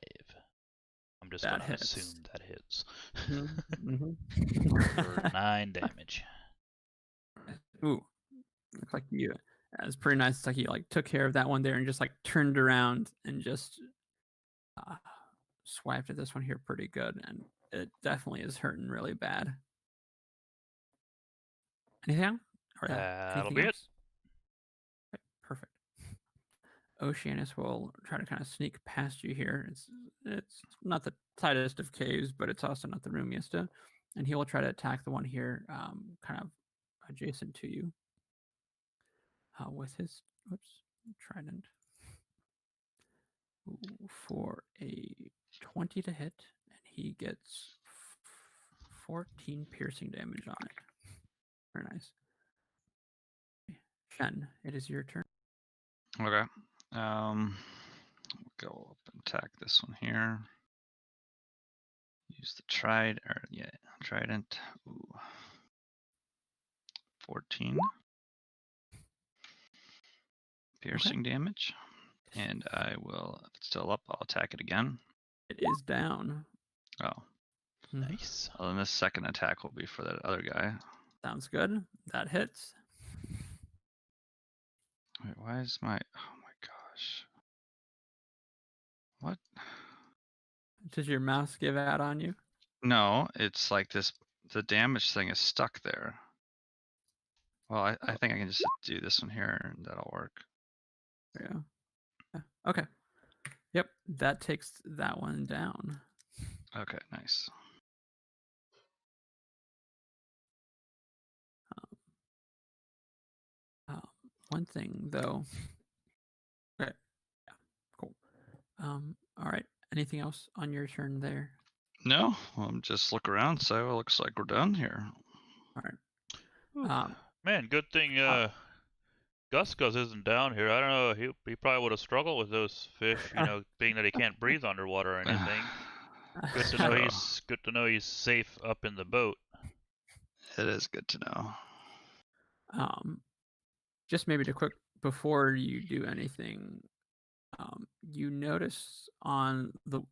I'm just That gonna hits. assume that hits Mm-hmm. for 9 damage. Ooh, looks like you. It's pretty nice. It's like you like took care of that one there and just like turned around and just swiped at this one here pretty good, and it definitely is hurting really bad. Anything? Or That'll anything be it. else? Okay, perfect. Oceanus will try to kind of sneak past you here. It's not the tightest of caves, but it's also not the roomiest. And he will try to attack the one here, kind of adjacent to you, with his trident. Ooh, for a 20 to hit, and he gets 14 piercing damage on it. Very nice. Shen, it is your turn. Okay. We'll go up and attack this one here. Use the trident. Ooh. 14 piercing damage. And I will, if it's still up, I'll attack it again. It is down. Oh. Nice. Well, then this second attack will be for that other guy. Sounds good. That hits. Wait, why is my, oh my gosh. What? Does your mouse give out on you? No, it's like this, the damage thing is stuck there. Well, I think I can just do this one here and that'll work. Yeah. Okay. Yep, that takes that one down. Okay, nice. One thing though. Okay. Yeah. Cool. All right. Anything else on your turn there? No, just look around. So it looks like we're done here. All right. Man, good thing Gus isn't down here. I don't know. He probably would have struggled with those fish, being that he can't breathe underwater or anything. Good to know he's safe up in the boat. It is good to know. Just maybe to quick before you do anything, you notice on the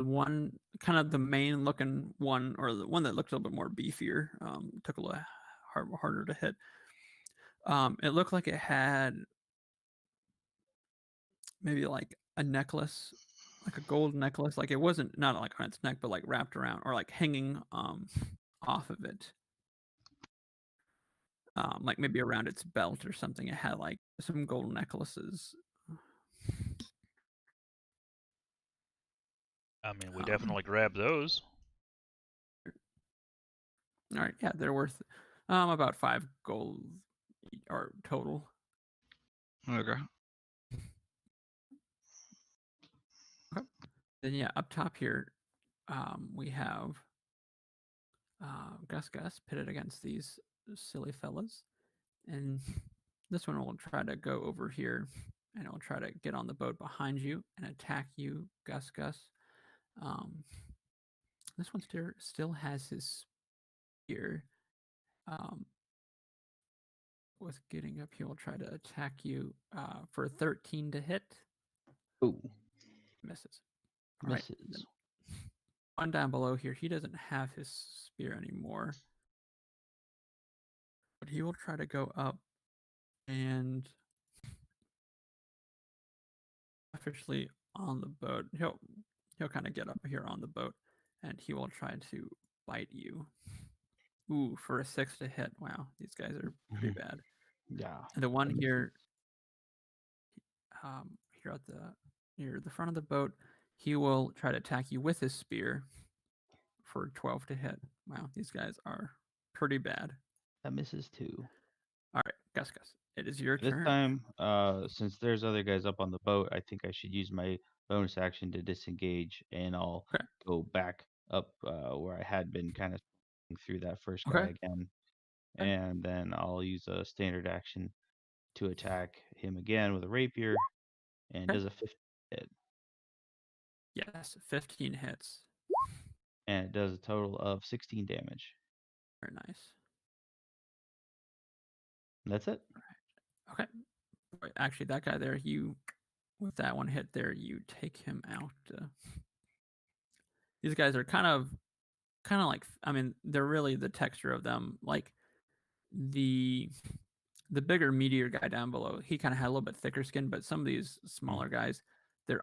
one kind of the main looking one, or the one that looked a little bit more beefier, took a little harder to hit. It looked like it had maybe like a necklace, like a gold necklace. Like it wasn't not like on its neck, but like wrapped around or like hanging off of it. Like maybe around its belt or something. It had like some gold necklaces. I mean, we definitely grab those. All right, yeah, they're worth about 5 gold or total. Okay. Then yeah, up top here, we have Gus pitted against these silly fellas, and this one will try to go over here, and it'll try to get on the boat behind you and attack you, Gus. This one still has his spear. With getting up, he will try to attack you for 13 to hit. Ooh, Misses. All right. misses. One down below here, he doesn't have his spear anymore. But he will try to go up and officially on the boat. He'll kind of get up here on the boat and he will try to bite you. Ooh, for a 6 to hit. Wow, these guys are pretty bad. Yeah. And the one that here, here at near the front of the boat, he will try to attack you with his spear for 12 to hit. Wow, these guys are pretty bad. misses too. All right, Gus. It is your This turn. time, since there's other guys up on the boat, I think I should use my bonus action to disengage, and I'll Okay. go back up where I had been kind of through that first Okay. guy again. Okay. And then I'll use a standard action to attack him again with a rapier, and Okay. does a 15 hit. Yes, 15 hits. And it does a total of 16 damage. Very nice. And that's it. All right. Okay. Actually, that guy there, with that one hit there, you take him out. These guys are kind of like, I mean, they're really the texture of them, like the bigger meteor guy down below. He kind of had a little bit thicker skin, but some of these smaller guys, they're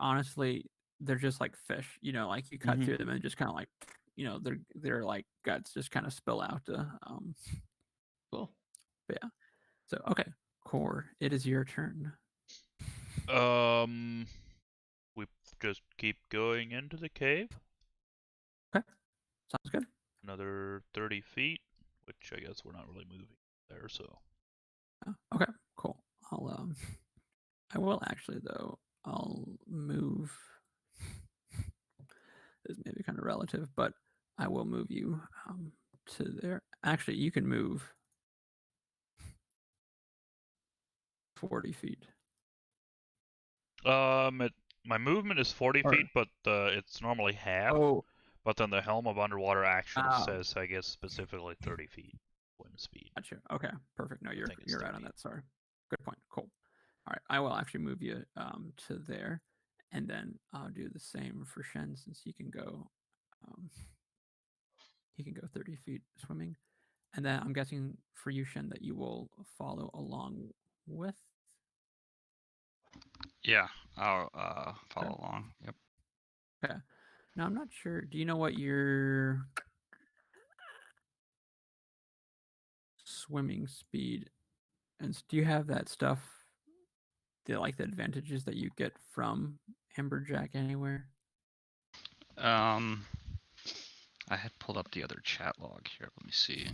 just like fish. Like you cut through them and just kind of like, they're like guts just kind of spill out. Cool. But yeah. So okay, Core, it is your turn. We just keep going into the cave. Sounds good. Another 30 feet, which I guess we're not really moving there, so. Okay, cool. I will actually though. I'll move. This may be kind of relative, but I will move you to there. Actually, you can move 40 feet. My movement is 40 feet, but it's normally half. Oh, But then the Helm of Underwater Action says, I guess, specifically 30 feet swim speed. gotcha. Okay, perfect. No, you're think it's right on 30. that. Sorry. Good point. Cool. All right, I will actually move you to there, and then I'll do the same for Shen since he can go. He can go 30 feet swimming, and then I'm guessing for you, Shen, that you will follow along with. Yeah, I'll follow along. Yep. Okay. Now I'm not sure. Do you know what your swimming speed and do you have that stuff? The advantages that you get from Amberjack anywhere? I had pulled up the other chat log here. Let me see.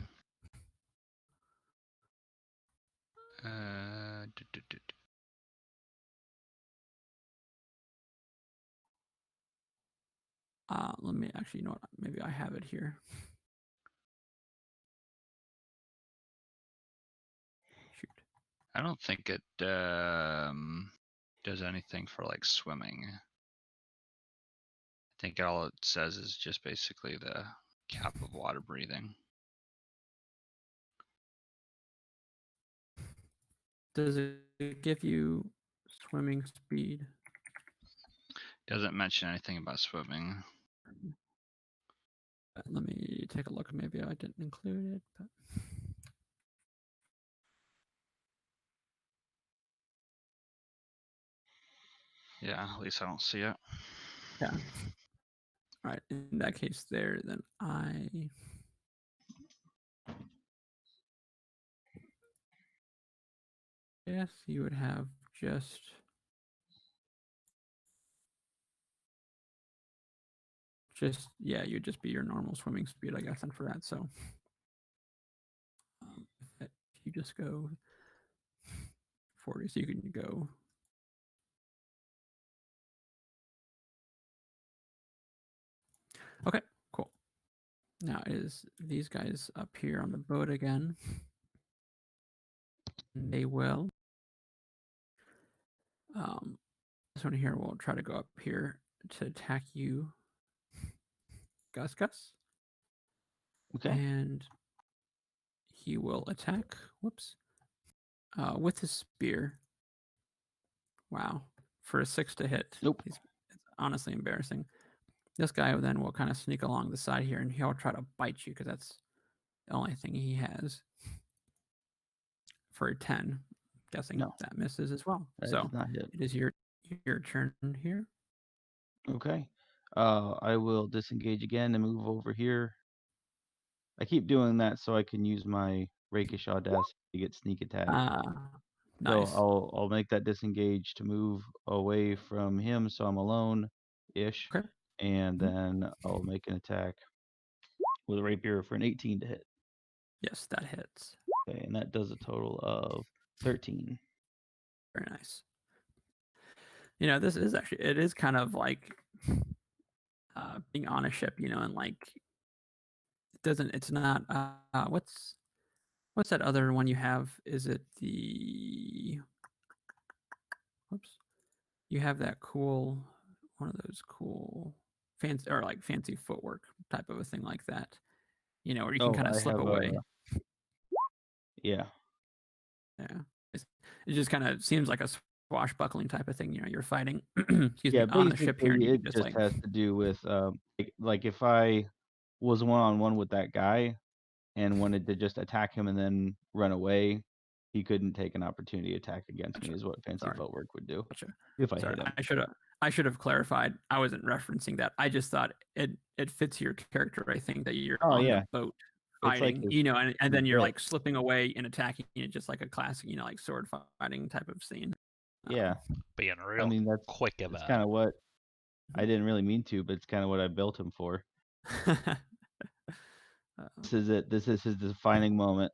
Let me actually, you know what? Maybe I have it here. Shoot. I don't think it does anything for like swimming. I think all it says is just basically the cap of water breathing. Does it give you swimming speed? Doesn't mention anything about swimming. Let me take a look. Maybe I didn't include it, but Yeah, at least I don't see it. yeah. All right. In that case, then I. Yes, you would have just. You'd just be your normal swimming speed, I guess, and for that. So if you just go 40, so you can go. Okay, cool. Now is these guys up here on the boat again. They will. This one here will try to go up here to attack you, Gus Gus. Okay. And he will attack. Whoops. With his spear. Wow. For a 6 to hit. Nope. It's honestly embarrassing. This guy then will kind of sneak along the side here, and he'll try to bite you because that's the only thing he has. For a 10. Guessing No. that misses as well. That So does not hit. it is your turn here. Okay. I will disengage again and move over here. I keep doing that so I can use my rakish audacity to get sneak attack. Nice. So I'll make that disengage to move away from him, so I'm alone-ish, Okay. and then I'll make an attack with a rapier for an 18 to hit. Yes, that hits. Okay, and that does a total of 13. Very nice. This is actually, it is kind of like being on a ship, and like it's not what's that other one you have? Is it the whoops? You have that cool one of those cool fancy footwork type of a thing like that. Where you can kind of I slip have away. Yeah. Yeah. It just kind of seems like a swashbuckling type of thing. You're fighting excuse me, on the ship here, and basically you it can just just has to do with like if I was one-on-one with that guy and wanted to just attack him and then run away, he couldn't take an opportunity attack against me, Gotcha. is what fancy Sorry. footwork would do Gotcha. if I Sorry, hit him. I should have clarified. I wasn't referencing that. I just thought it fits your character. I think that you're Oh, on yeah. the boat It's like fighting, his and then you're bit. like slipping away and attacking it, just like a classic, like sword fighting type of scene. Yeah. Being I real mean, that's quick about kind it. of what I didn't really mean to, but it's kind of what I built him for. This is it. This is his defining moment.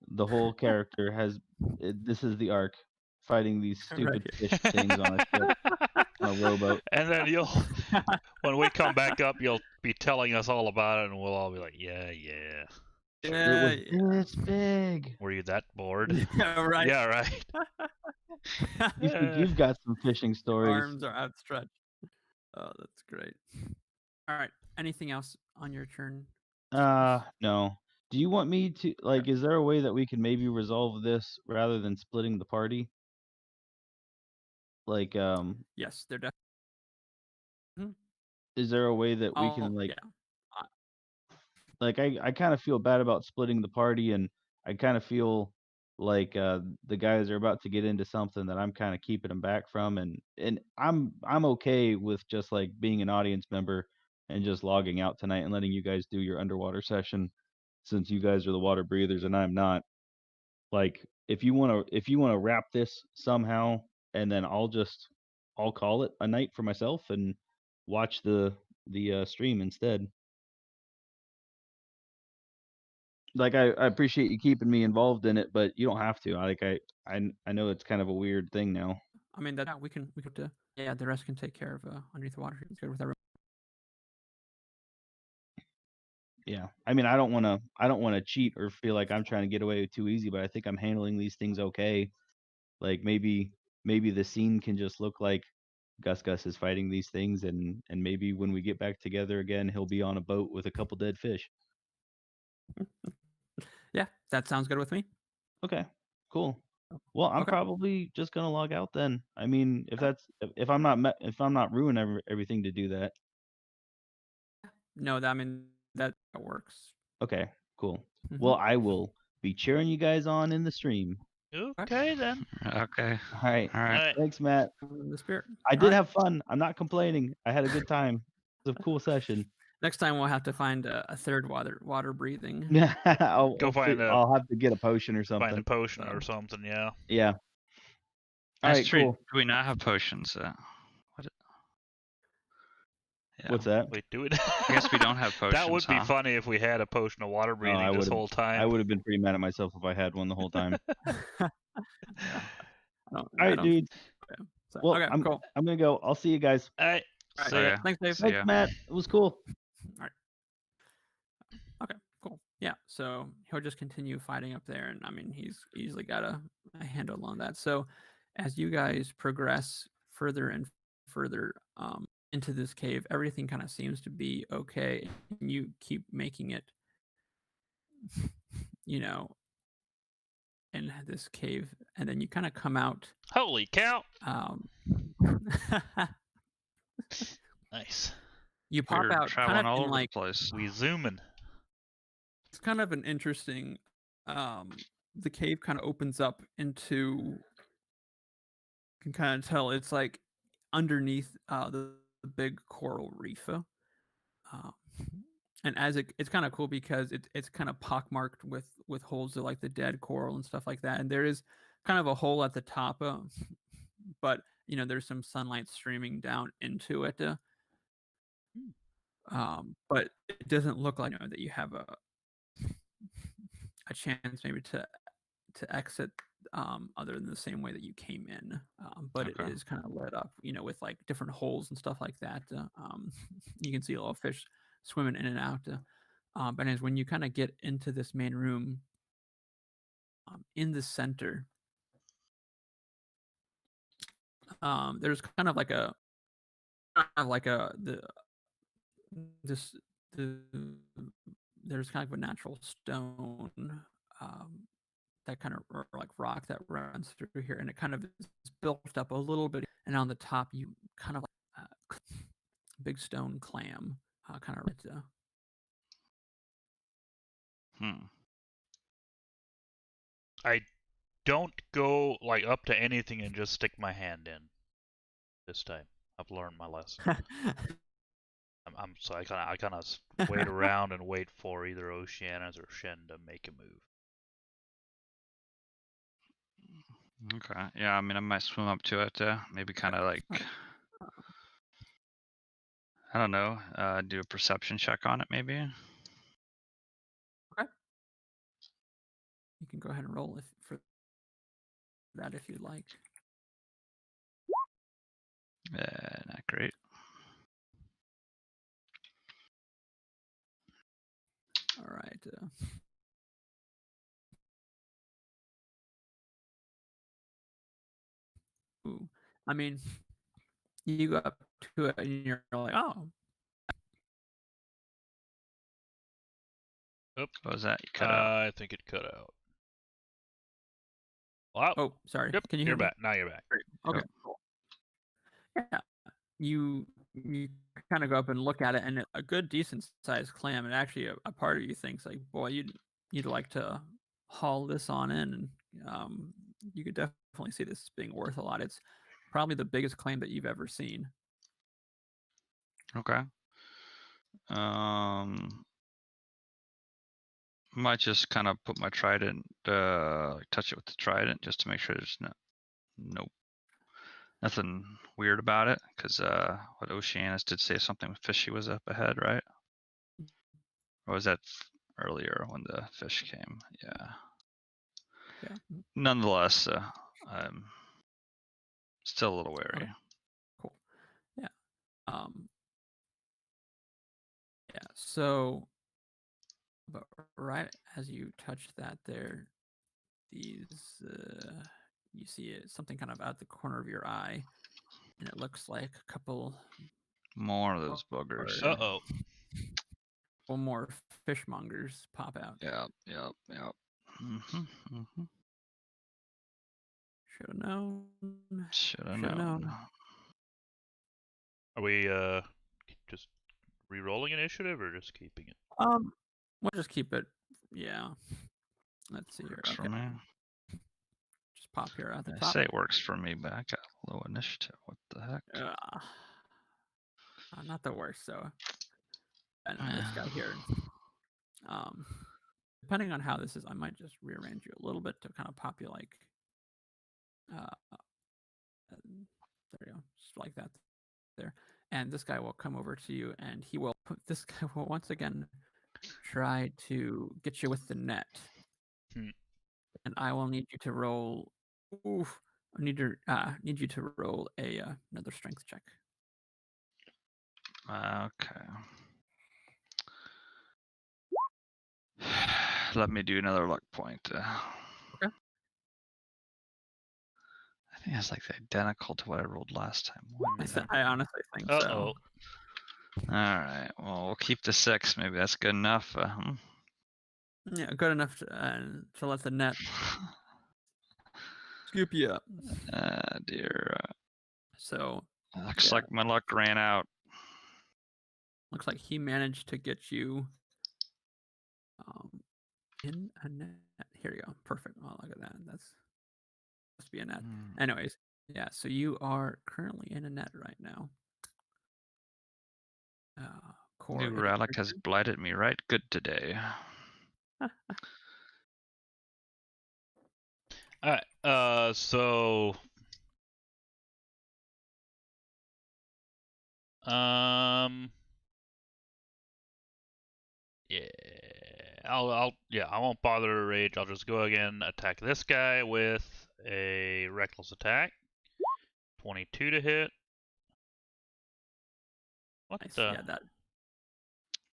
The whole character this is the arc, fighting these stupid Right. fish things on a ship, on a rowboat. And then when we come back up, you'll be telling us all about it, and we'll all be like, yeah. It was this big. Were you that bored? Yeah, right. Yeah, right. You think you've got some fishing stories? Arms are outstretched. Oh, that's great. All right. Anything else on your turn? No. Do you want me to is there a way that we can maybe resolve this rather than splitting the party? Like, Yes, they're definitely. is there a way that we can Yeah. I kind of feel bad about splitting the party, and I kind of feel like the guys are about to get into something that I'm kind of keeping them back from, and I'm okay with just like being an audience member and just logging out tonight and letting you guys do your underwater session, since you guys are the water breathers and I'm not. Like, if you want to wrap this somehow, and then I'll call it a night for myself and watch the stream instead. Like, I appreciate you keeping me involved in it, but you don't have to. I know it's kind of a weird thing now. I mean that we can the rest can take care of underneath the water. It's good with everyone. Yeah. I mean, I don't want to cheat or feel like I'm trying to get away too easy, but I think I'm handling these things okay. Like, maybe the scene can just look like Gus is fighting these things, and maybe when we get back together again, he'll be on a boat with a couple dead fish. Yeah, that sounds good with me. Okay, cool. Well, I'm Okay. probably just gonna log out then. I mean, if I'm not ruining everything to do that. No, that works. Okay, cool. Mhm. Well, I will be cheering you guys on in the stream. Okay, then. Okay. All right. All right. Thanks, Matt. The spirit. I All did right. have fun. I'm not complaining. I had a good time. It was a cool session. Next time we'll have to find a third water breathing. I'll have to get a potion or something. Find a potion or something, yeah. Yeah. All That's right, true. cool. Do we not have potions? Yeah. What's that? Wait, do it. I guess we don't have potions. That would be huh? funny if we had a potion of water breathing this whole time. I would have been pretty mad at myself if I had one the whole time. All right, dude. So, well, okay, cool. I'm gonna go. I'll see you guys. All right. See ya. Thanks, Dave. Thanks, Matt. It was cool. All right. Okay, cool. Yeah, so he'll just continue fighting up there, and I mean he's easily got a handle on that. So as you guys progress further and further into this cave, everything kind of seems to be okay, and you keep making it, you know, in this cave, and then you kind of come out. Holy cow! Nice. You pop We're out kind traveling of all in over like the place. We zooming. it's kind of an interesting. The cave kind of opens up into. You can kind of tell it's like underneath the big coral reef. And as it's kind of cool because it's kind of pockmarked with holes of like the dead coral and stuff like that. And there is kind of a hole at the top, but there's some sunlight streaming down into it. But it doesn't look like that you have a chance maybe to exit other than the same way that you came in. But Okay. it is kind of lit up, with like different holes and stuff like that. You can see little fish swimming in and out. But anyways, when you kind of get into this main room, in the center, there's kind of like this the there's kind of a natural stone, that kind of like rock that runs through here, and it kind of is built up a little bit, and on the top you kind of like big stone clam, kind of right. I don't go like up to anything and just stick my hand in. This time, I've learned my lesson. So I kind of wait around and wait for either Oceanus or Shen to make a move. Okay. Yeah, I mean, I might swim up to it. Maybe kind of like, I don't know, do a perception check on it, maybe. Okay. You can go ahead and roll for that if you'd like. Not great. All right. Ooh. I mean, you go up to it and you're like, oh. Oop. What was that? You cut out. I think it cut out. Wow. Oh, sorry. Yep. Can you hear You're me? back. Now you're back. Okay. Cool. Yeah. You kind of go up and look at it, and a good, decent sized clam. And actually, a part of you thinks like, boy, you'd like to haul this on in, and you could definitely see this being worth a lot. It's probably the biggest clam that you've ever seen. Okay. Might just kind of put my trident, touch it with the trident just to make sure there's nothing weird about it. Because what Oceanus did say something fishy was up ahead, right? Or was that earlier when the fish came? Yeah. Yeah. Nonetheless, I'm still a little wary. Okay. Cool. Yeah. Yeah. So, but right as you touch that, there, these you see something kind of out the corner of your eye, and it looks like a couple More of those boogers. Uh-oh. One more fishmongers pop out. Yep. Should have known. Should have known. Are we just re-rolling initiative or just keeping it? We'll just keep it. Yeah. Let's see here. Works for me. Just pop here at the I top. say it works for me, but I got low initiative. What the heck? Not the worst. So, and this guy here. Depending on how this is, I might just rearrange you a little bit to kind of pop you like. There you go, just like that. There, and this guy will come over to you, and he will. This guy will once again try to get you with the net. And I will need you to roll. Oof! I need you to roll another strength check. Okay. Let me do another luck point. Okay. I think it's like identical to what I rolled last time. One minute. I honestly think Uh so. oh. All right. Well, we'll keep the 6. Maybe that's good enough. Yeah, good enough to let the net scoop you up. Dear. So Looks yeah. like my luck ran out. looks like he managed to get you in a net. Here you go. Perfect. Oh, look at that. That's supposed to be a net. Anyways, yeah. So you are currently in a net right now. Core. New relic has blighted me right good today. Alright, so yeah, I won't bother to rage. I'll just go again, attack this guy with a reckless attack. 22 to hit. What Nice. the? Yeah, that.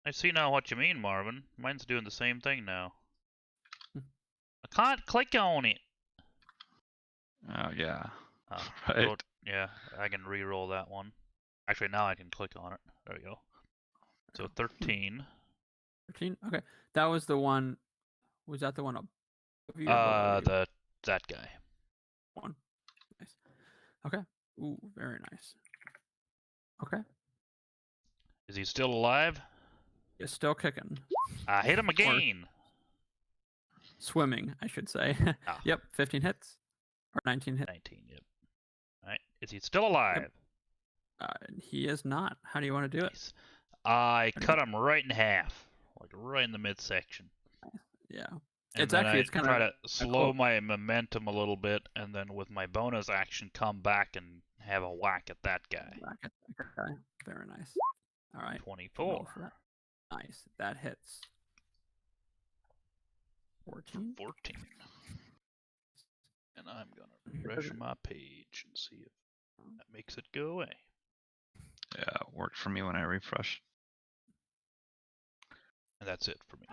I see now what you mean, Marvin. Mine's doing the same thing now. I can't click on it. Oh, yeah. Oh, Right. yeah, I can re-roll that one. Actually, now I can click on it. There we go. So 13. 13. Okay, that was the one. Was that the one above you or below you? That guy. One. Nice. Okay. Ooh, very nice. Okay. Is he still alive? You're still kicking. I hit him again. Swimming, I should say. Ah. Yep, 15 hits. Or 19 hits. 19, yep. Alright, is he still alive? He is not. How do you want to do it? Nice. I cut him right in half. Like right in the midsection. Yeah. And then I try to slow my momentum a little bit, and then with my bonus action come back and have a whack at that guy. Okay. Very nice. All right. 24. For that. Nice. That hits. 14. 14. And I'm gonna refresh my page and see if that makes it go away. Yeah, it worked for me when I refreshed. And that's it for me.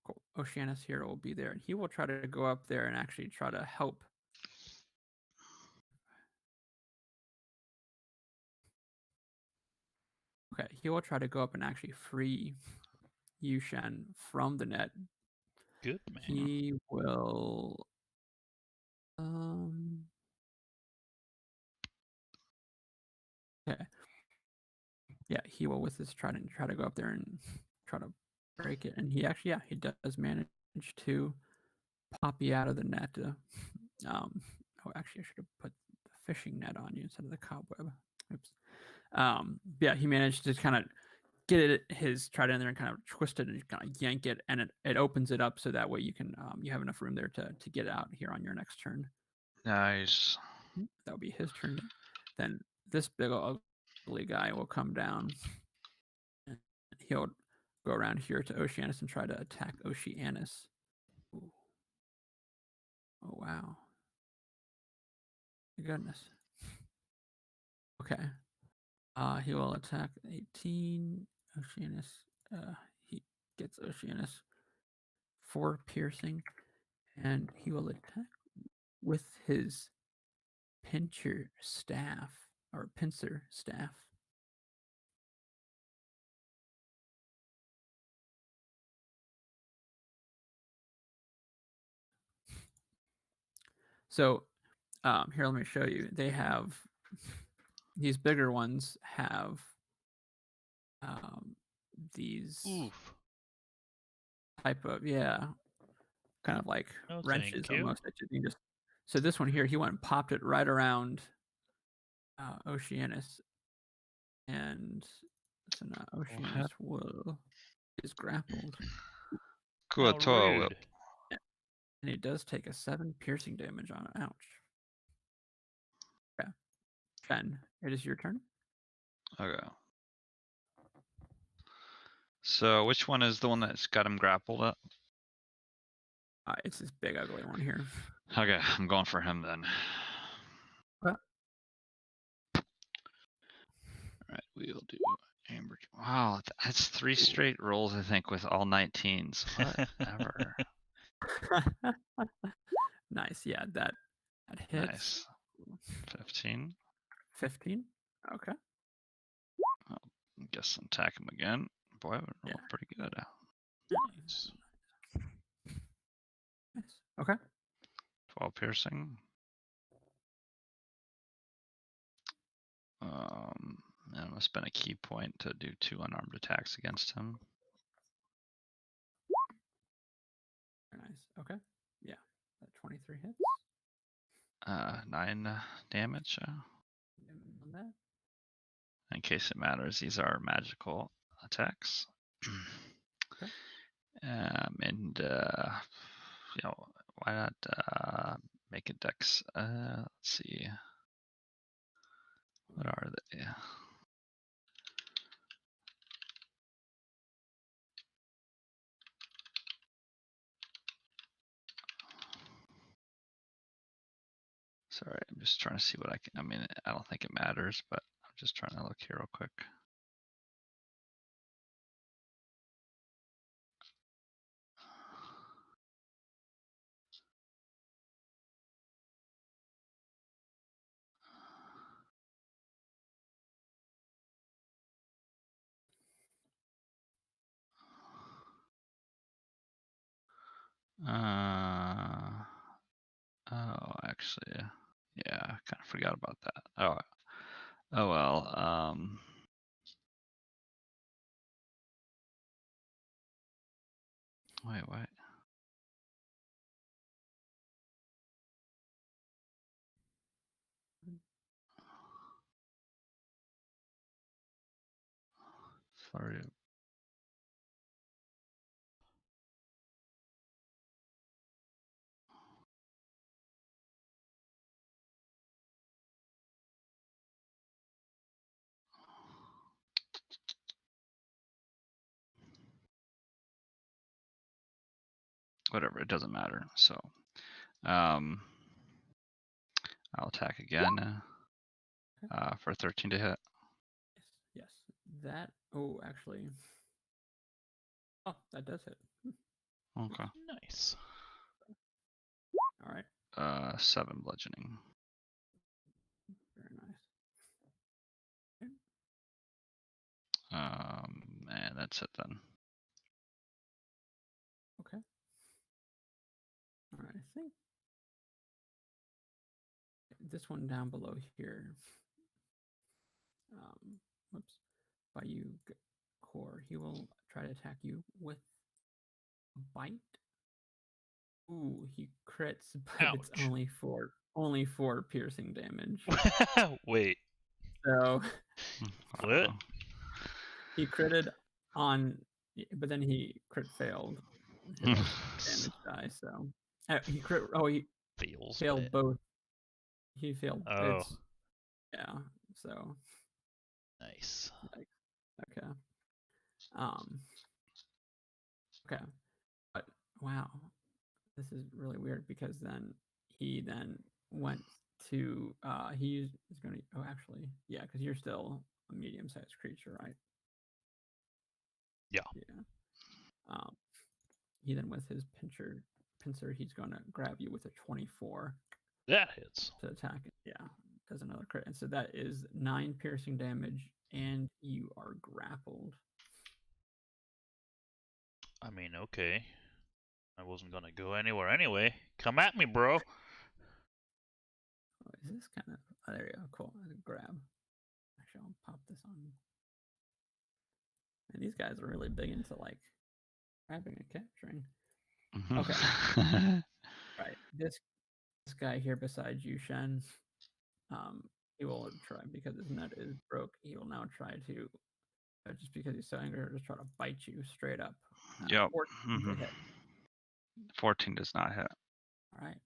Cool. Oceanus here will be there, and he will try to go up there and actually try to help. Okay, he will try to go up and actually free Yushan from the net. Good man. He will. Okay. Yeah, he will with this try to go up there and try to break it, and he actually, he does manage to pop you out of the net. Oh, actually, I should have put the fishing net on you instead of the cobweb. Oops. Yeah, he managed to kind of get his trident in there and kind of twist it and kind of yank it, and it opens it up so that way you can you have enough room there to get out here on your next turn. Nice. That will be his turn. Then this big ugly guy will come down. And he'll go around here to Oceanus and try to attack Oceanus. Ooh. Oh wow. My goodness. Okay. He will attack 18. Oceanus. He gets Oceanus 4 piercing, and he will attack with his pincer staff. So, here, let me show you. They have these bigger ones have these type of kind of like wrenches almost that you can just. So this one here, he went and popped it right around Oceanus, and so now Oceanus is grappled. Cool toy whip. And he does take a 7 piercing damage on it. Ouch. Yeah. Fen, it is your turn. Okay. So which one is the one that's got him grappled up? It's this big ugly one here. Okay, I'm going for him then. What? Alright, we'll do Amber. Wow, that's 3 straight rolls, I think, with all 19s. Whatever. Nice. Yeah, that That hits. Nice. 15. 15. Okay. I guess I'll attack him again. Boy, we're Yeah. pretty good. Nice. Nice. Okay. 12 piercing. And I'm gonna spend a key point to do 2 unarmed attacks against him. Very nice. Okay. Yeah. That 23 hits. 9 damage. On that. In case it matters, these are magical attacks. Okay. And you know, why not make a dex? Let's see. What are they? Sorry, I'm just trying to see what I can. I mean, I don't think it matters, but I'm just trying to look here real quick. Oh, actually, yeah, I kind of forgot about that. Oh well. Wait, what? Sorry. Whatever, it doesn't matter. So, I'll attack again for 13 to hit. Yes. That. Oh, actually. Oh, that does hit. Okay. Nice. All right. 7 bludgeoning. Very nice. And that's it then. Okay. All right. I think this one down below here. Whoops. By you, Core. He will try to attack you with a bite. Ooh, he crits, but it's Ouch. only four piercing damage. Wait. So What? he critted on, but then he crit failed his damage die. So he crit. Oh, he Feels failed bad. both. He failed. Oh. It's, yeah. So Nice. okay. Okay. But wow, this is really weird because then he went to he is going to, oh, actually, yeah, because you're still a medium-sized creature, right? Yeah. He then, with his pincer, he's going to grab you with a 24 That hits. to attack it. Yeah, does another crit, and so that is 9 piercing damage, and you are grappled. I mean, okay. I wasn't gonna go anywhere anyway. Come at me, bro. Oh, is this kind of, oh, there you go, cool. Grab. Actually, I'll pop this on. And these guys are really big into like grabbing and capturing. Okay. Right. This guy here beside you, Shen, he will try, because his net is broke, he will now try to, just because he's so angry, just try to bite you straight up. Yep. 14 to hit. 14 does not hit. All right.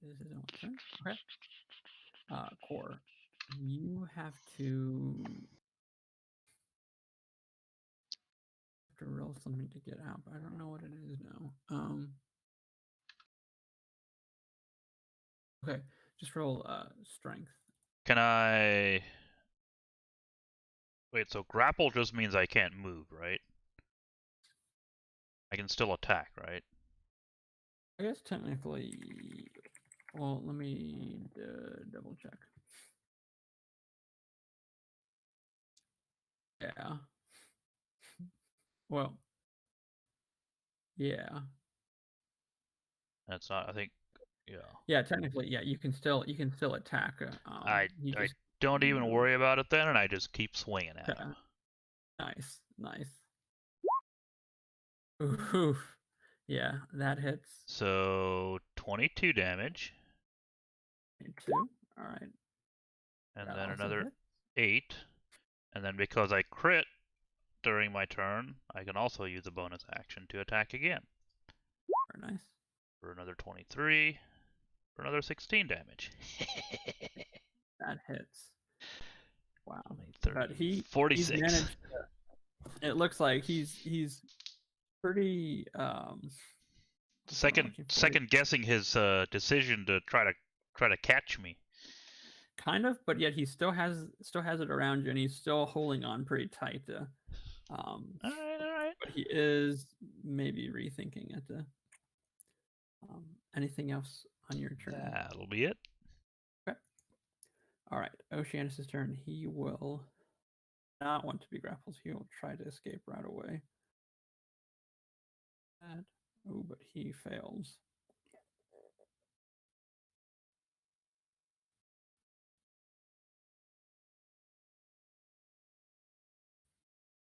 This is one turn. Okay. Core, you have to roll something to get out, but I don't know what it is now. Okay, just roll strength. Can I... Wait, so grapple just means I can't move, right? I can still attack, right? I guess technically, well, let me double check. Yeah. Well. Yeah. That's not. I think. Yeah. Yeah. Technically, yeah. You can still attack. I don't even worry about it then, and I just keep swinging at him. Nice. Oof. Yeah, that hits. So 22 damage. 2. All right. And That then also another hits. 8. And then because I crit during my turn, I can also use a bonus action to attack again. Very nice. For another 23. For another 16 damage. That hits. Wow. 30, But he's 46. managed to, it looks like he's pretty second guessing his decision to try to catch me. Kind of, but yet he still has it around you, and he's still holding on pretty tight. All right. But he is maybe rethinking it. Anything else on your turn? That'll be it. Okay. All right, Oceanus' turn. He will not want to be grappled. He will try to escape right away. Oh, but he fails.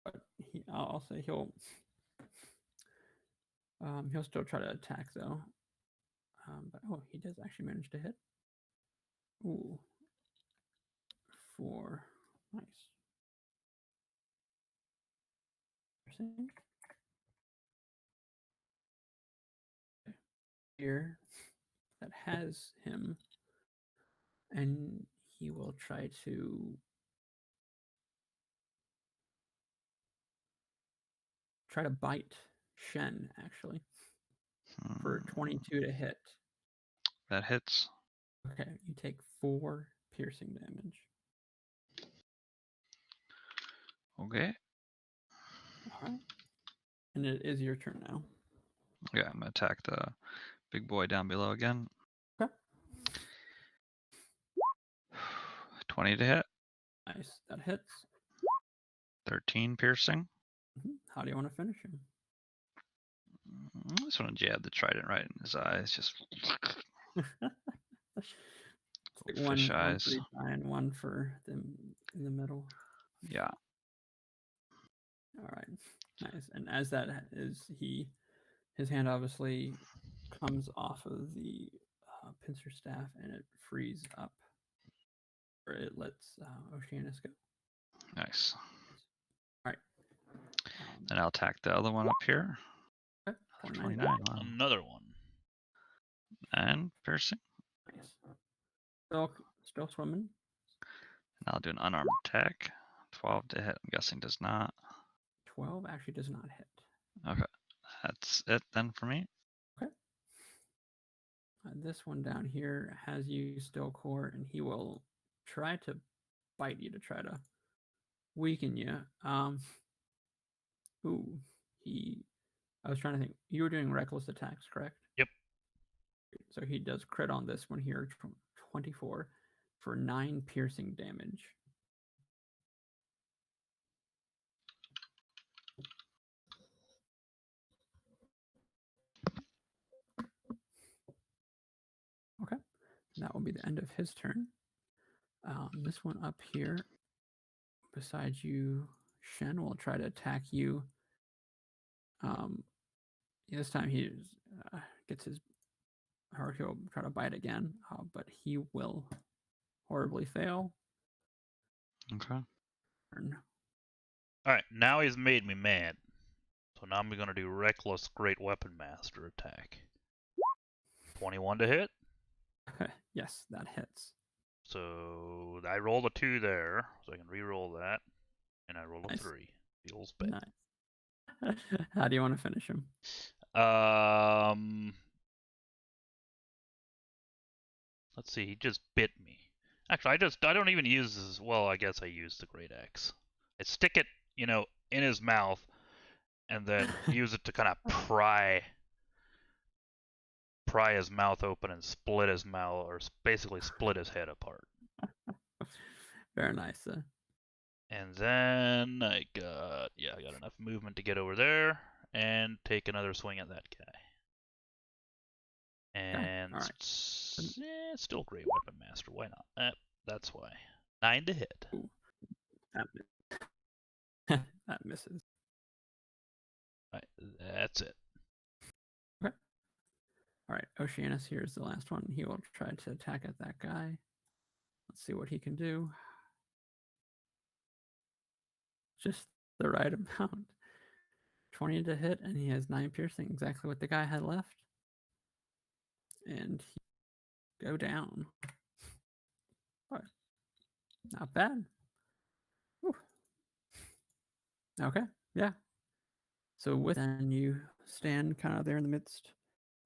But I'll say he'll still try to attack though. But he does actually manage to hit. Ooh, 4, nice. Here that has him, and he will try to bite Shen actually for 22 to hit. That hits. Okay, you take 4 piercing damage. Okay. All right, and it is your turn now. Yeah, I'm gonna attack the big boy down below again. Okay. 20 to hit. Nice, that hits. 13 piercing. How do you want to finish him? I just want to jab the trident right in his eyes. Just one fish for eyes. each eye and one for them in the middle. Yeah. All right, nice. And as that is, his hand obviously comes off of the pincer staff and it frees up, or it lets Oceanus go. Nice. All right. Then I'll attack the other one up here. Okay. 29. Wow. Another one. And piercing. Nice. Still swimming. And I'll do an unarmed attack. 12 to hit. I'm guessing does not. 12 actually does not hit. Okay. That's it then for me. Okay. This one down here has you still core, and he will try to bite you to try to weaken you. Ooh, I was trying to think. You were doing reckless attacks, correct? Yep. So he does crit on this one here, 24 for 9 piercing damage. Okay, and that will be the end of his turn. This one up here, besides you, Shen will try to attack you. This time he gets his, or he'll try to bite again, but he will horribly fail. Okay. Alright, now he's made me mad. So now I'm going to do Reckless Great Weapon Master attack. 21 to hit. Yes, that hits. So I rolled a 2 there, so I can re-roll that. And I roll a 3. Feels bad. Nice. How do you want to finish him? Let's see, he just bit me. Actually, I don't even use this. Well, I guess I use the Great Axe. I stick it, in his mouth, and then use it to kind of pry pry his mouth open and split his mouth, or basically split his head apart. Very nice. And then I got enough movement to get over there and take another swing at that guy. And alright. still Great Weapon Master. Why not? That's why. 9 to hit. Ooh. That misses. Right, that's it. Okay. All right, Oceanus here is the last one. He will try to attack at that guy. Let's see what he can do. Just the right amount. 20 to hit, and he has 9 piercing, exactly what the guy had left. And he go down. Right. Not bad. Whew. Okay, yeah. So with then you stand kind of there in the midst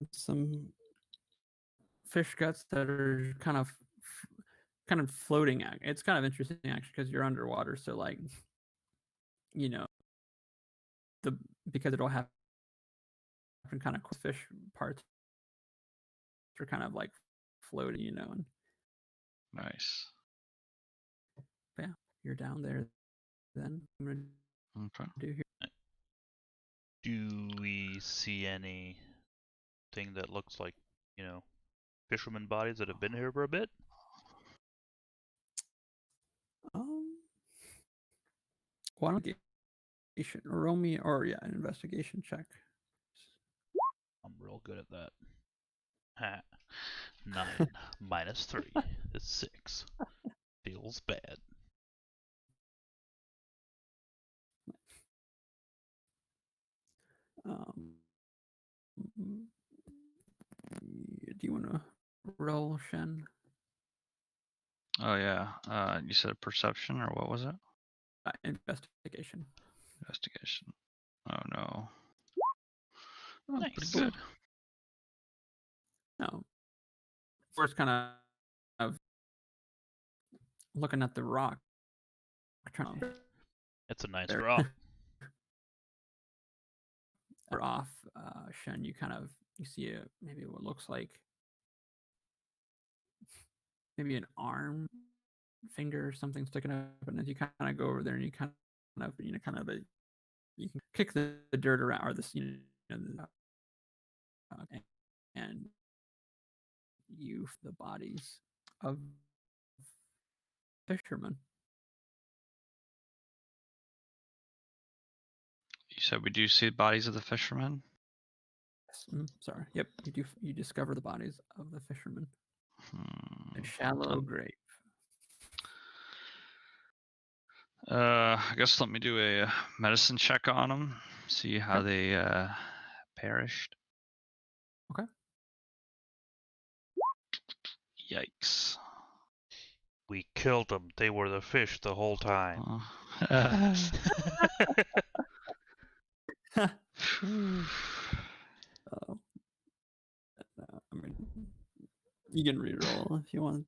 of some fish guts that are kind of floating. It's kind of interesting actually because you're underwater, so like, you know, because it'll have kind of fish parts are kind of like floating, you know. And Nice. yeah, you're down there. Then I'm gonna Okay. do here. Do we see anything that looks like, fisherman bodies that have been here for a bit? Why don't you roll me an investigation check. I'm real good at that. Ha. 9 minus 3 is 6. Feels bad. Do you want to roll, Shen? Oh yeah. You said perception or what was it? Investigation. Investigation. Oh no. Oh, Nice. pretty good. No. First, kind of looking at the rock. It's a nice There. rock. Or off, Shen, you see maybe what looks like maybe an arm, finger, or something sticking up, and as you kind of go over there and you you can kick the dirt around or this, and you the bodies of fishermen. You said we do see bodies of the fishermen? Sorry. Yep. You discover the bodies of the fishermen. A Hmm. shallow grave. I guess let me do a medicine check on them. See how they perished. Okay. Yikes. We killed them. They were the fish the whole time. I mean, you can reroll if you want.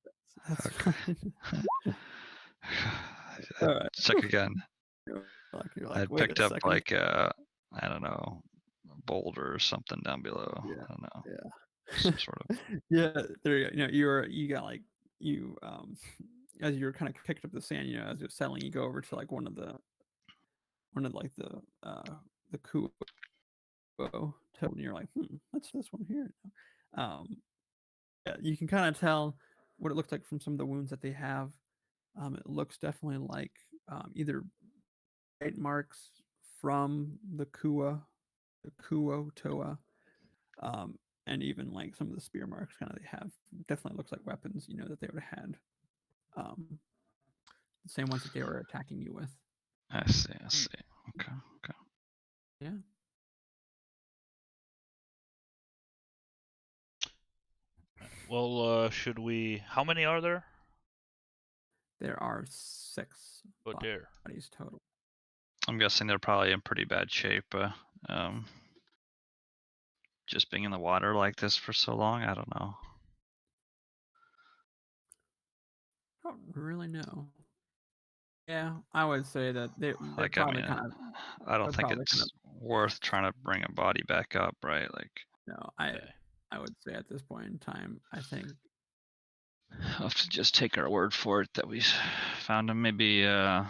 That's Okay. fine. All right. Check again. You're I had wait picked a up second. like I don't know, a boulder or something down below. Yeah. I don't know. Yeah. Some sort of. Yeah. There you go. You got like as you're kind of picked up the sand, as you're settling, you go over to like one of the kuo toe, and you're like, that's this one here. Yeah, you can kind of tell what it looks like from some of the wounds that they have. It looks definitely like either bite marks from the kuo toa, and even like some of the spear marks kind of they have. Definitely looks like weapons, that they would have had. The same ones that they were attacking you with. I see. Okay. Yeah. Well, should we? How many are there? There are 6 Oh dear. bodies total. I'm guessing they're probably in pretty bad shape. Just being in the water like this for so long, I don't know. I don't really know. Yeah, I would say that they're Like, probably I mean, kind of. I don't think probably it's kind worth trying to bring a body back up, right? Like, No, Okay. I would say at this point in time, I think. I'll have to just take our word for it that we found him. Maybe I'll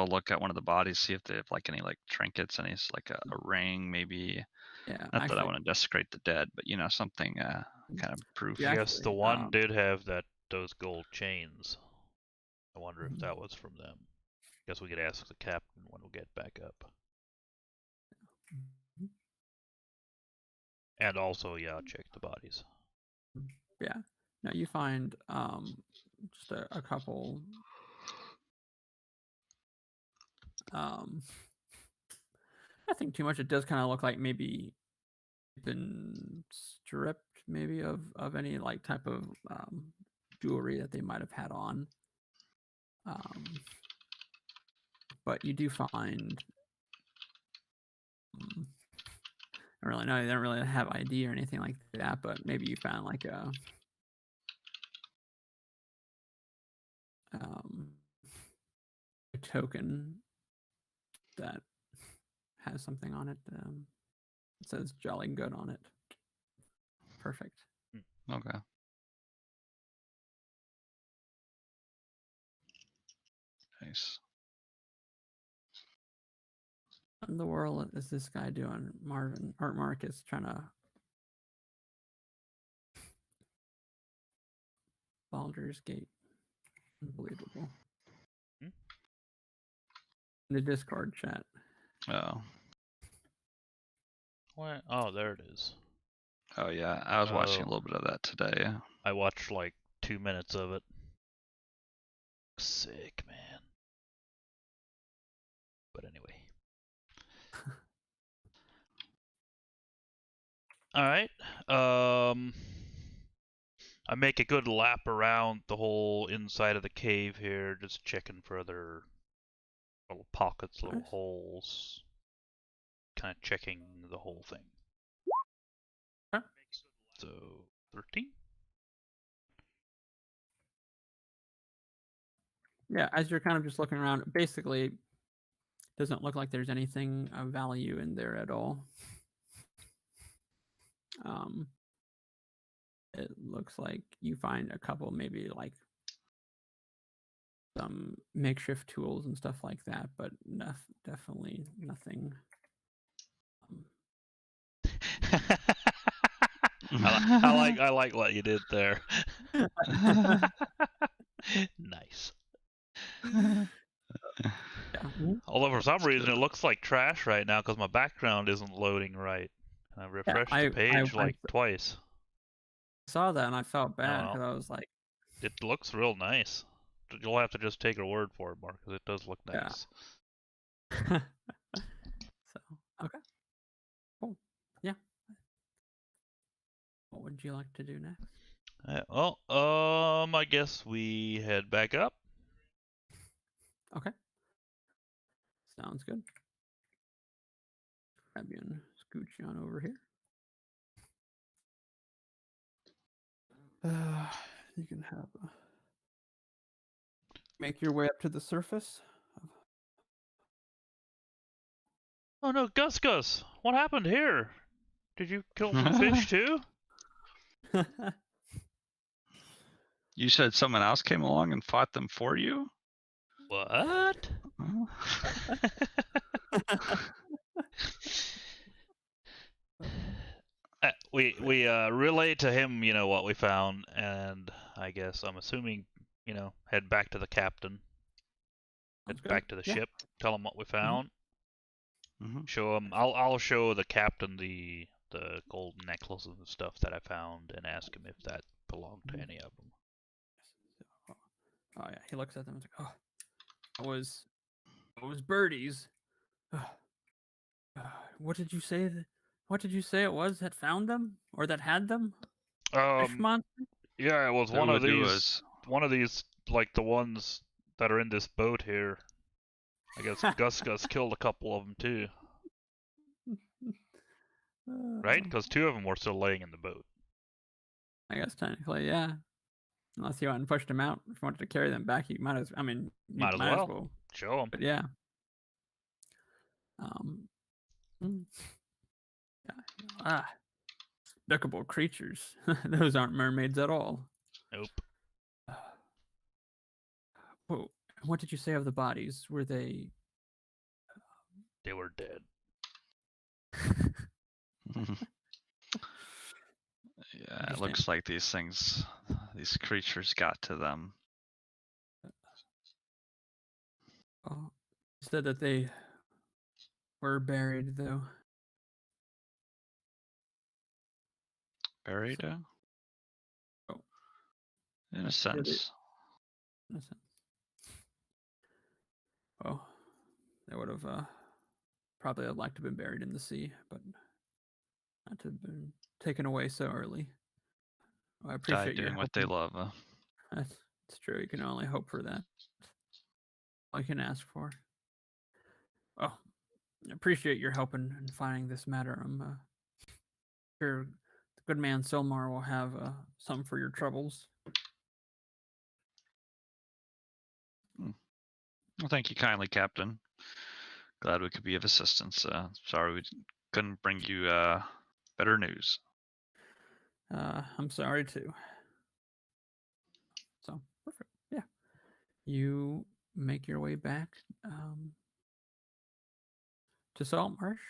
look at one of the bodies, see if they have like any like trinkets, any like a ring, maybe. Yeah, Not that I want to desecrate the dead, but something kind of proof. Yeah, Yes, the actually, one did have those gold chains. I wonder if that was from them. Guess we could ask the captain when we get back up. And also, yeah, check the bodies. Yeah. Now you find just a couple nothing too much. It does kind of look like maybe been stripped maybe of any like type of jewelry that they might have had on. But you do find I don't really know, they don't really have ID or anything like that, but maybe you found like a token that has something on it. It says "Jolly Good" on it. Perfect. Okay. Nice. What in the world is this guy doing? Marcus trying to Baldur's Gate. Unbelievable. In the Discord chat. Oh. What? Oh, there it is. Oh yeah, I was watching a little bit of that today. I watched like 2 minutes of it. Sick, man. But anyway. Alright. I make a good lap around the whole inside of the cave here, just checking for other little pockets, little holes. Kind of checking the whole thing. Okay. So, 13? Yeah, as you're kind of just looking around, basically doesn't look like there's anything of value in there at all. It looks like you find a couple, maybe like some makeshift tools and stuff like that, but definitely nothing. I like what you did there. Nice. Yeah. Although for some reason it looks like trash right now because my background isn't loading right. And I refreshed the page like twice. I saw that and I felt bad because I was like, it looks real nice. You'll have to just take our word for it, Mark, because it does look nice. Yeah. So, okay. Cool. Yeah. What would you like to do next? I guess we head back up. Okay. Sounds good. Grab you and scooch you on over here. You can have make your way up to the surface. Oh no, Gus, what happened here? Did you kill some fish too? You said someone else came along and fought them for you? What? We relay to him, what we found, and I guess I'm assuming, head back to the captain. Head back to the ship. Tell him what we found. Mm-hmm. Show him. I'll show the captain the gold necklaces and stuff that I found, and ask him if that belonged to any of them. Oh yeah, he looks at them and is like, "Oh, it was birdies. What did you say? What did you say it was that found them or that had them? Fish monster? Yeah, it was one of these. One of these, like the ones that are in this boat here. I guess Gus killed a couple of them too. Right? Because 2 of them were still laying in the boat. I guess technically, yeah. Unless you went and pushed them out. If you wanted to carry them back, you might as. I mean, you might as well show them. But yeah. Yeah. despicable creatures. Those aren't mermaids at all. Nope. Whoa. What did you say of the bodies? Were they... They were dead. Yeah, it looks like these creatures got to them. Oh, said that they were buried, though. Buried? Oh. In a sense. In a sense. Oh, they would have probably liked to have been buried in the sea, but not to have been taken away so early. Oh, I appreciate doing what they love. That's true. You can only hope for that. All you can ask for. Oh, I appreciate your help in finding this matter. I'm sure the good man Saltmarsh will have some for your troubles. Well, thank you kindly, Captain. Glad we could be of assistance. Sorry we couldn't bring you better news. I'm sorry too. So, perfect. Yeah. You make your way back to Saltmarsh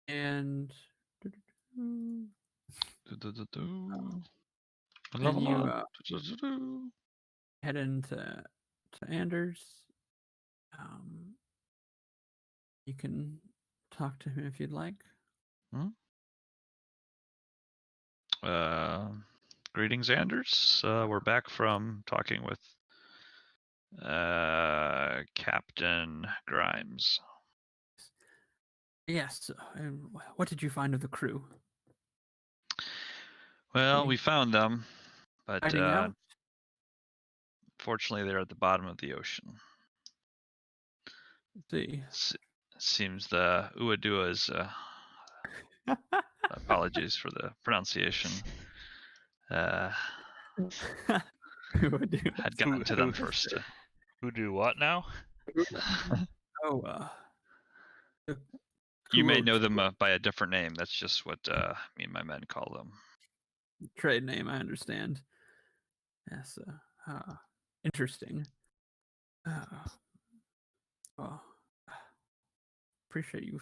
and you head into Anders. You can talk to him if you'd like. Greetings, Anders. We're back from talking with Captain Grimes. Yes. What did you find of the crew? Well, we found them, but fortunately they're at the bottom of the ocean. See. Seems the Uaduas, apologies for the pronunciation, had gotten to them first. Who do what now? You may know them by a different name. That's just what me and my men call them. Trade name, I understand. Yes, interesting. Well, appreciate you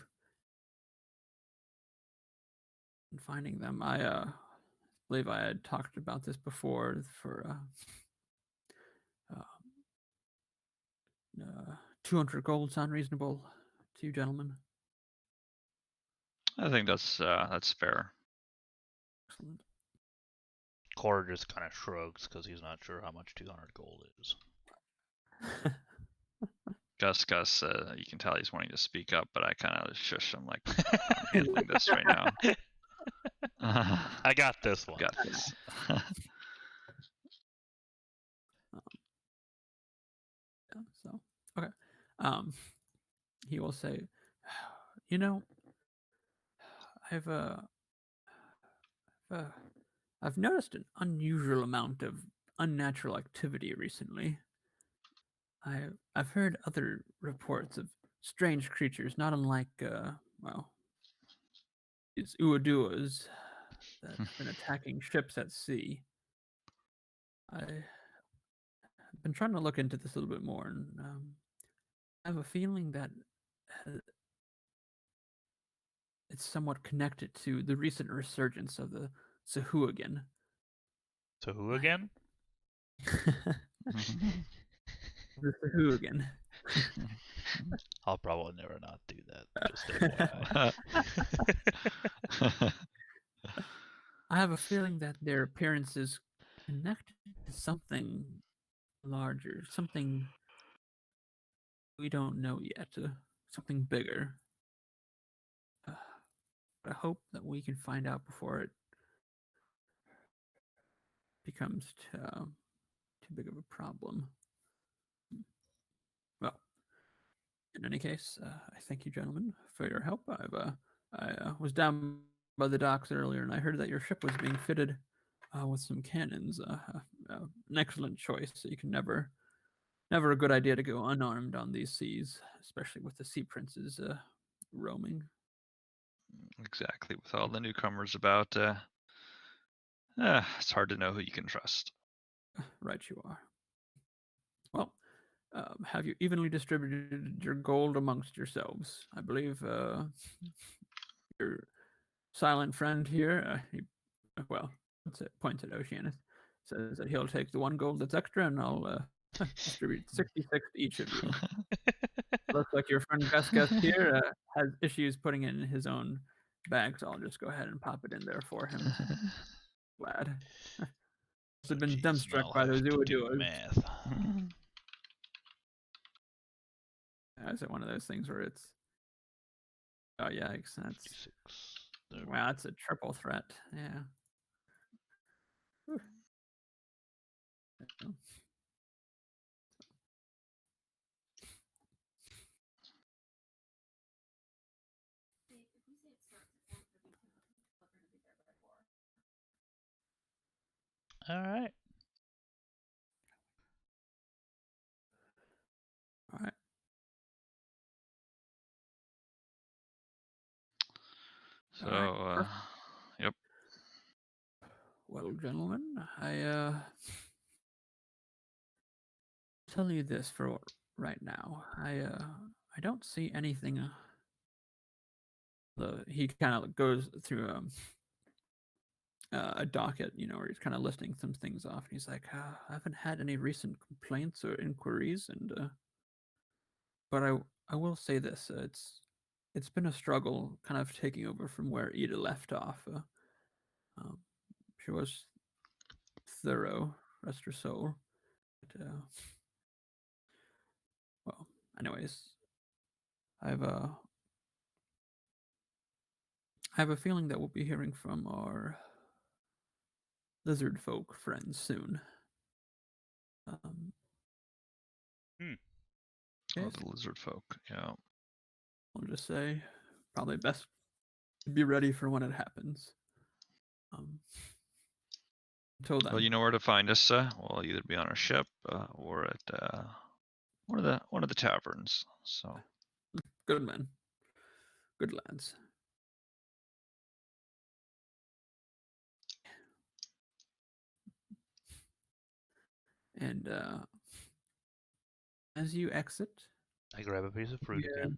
finding them. I believe I had talked about this before for 200 gold sound reasonable to you gentlemen? I think that's fair. Excellent. Cor just kind of shrugs because he's not sure how much 200 gold is. Gus, you can tell he's wanting to speak up, but I kind of shush him like, I'm handling this right now. I got this one. Got this. So, okay. He will say, I've noticed an unusual amount of unnatural activity recently. I've heard other reports of strange creatures, not unlike these Uaduas that have been attacking ships at sea. I've been trying to look into this a little bit more, and I have a feeling that it's somewhat connected to the recent resurgence of the Sahuagin. Sahuagin? The Sahuagin. I'll probably never not do that. Just I have a feeling that their appearance is connected to something larger, something we don't know yet, something bigger. I hope that we can find out before it becomes too big of a problem. Well, in any case, I thank you, gentlemen, for your help. I was down by the docks earlier, and I heard that your ship was being fitted with some cannons. An excellent choice. You can never a good idea to go unarmed on these seas, especially with the sea princes roaming. Exactly. With all the newcomers about, It's hard to know who you can trust. Right, you are. Well, have you evenly distributed your gold amongst yourselves? I believe your silent friend here, points at Oceanus, says that he'll take the 1 gold that's extra, and I'll distribute 66 to each of you. Looks like your friend best guest here has issues putting it in his own bag, so I'll just go ahead and pop it in there for him. Glad. Must have been dumbstruck by those Uaduas. Math. Is it one of those things where it's... Oh, yeah, that's... 56. Wow, that's a triple threat. Yeah. Whew. All right. All right. So, All right. yep. Well, gentlemen, I tell you this for right now. I don't see anything. He kind of goes through a docket, where he's kind of listing some things off. And he's like, I haven't had any recent complaints or inquiries, and but I will say this: it's been a struggle, kind of taking over from where Ida left off. She was thorough, rest her soul. But, well, anyways, I have a feeling that we'll be hearing from our lizard folk friends soon. Oh, Guys, the lizard folk. Yeah. I'll just say, probably best to be ready for when it happens. Until then, Well, you know where to find us. We'll either be on our ship or at one of the taverns. So good men, good lads. And as you exit, I grab a piece of fruit again.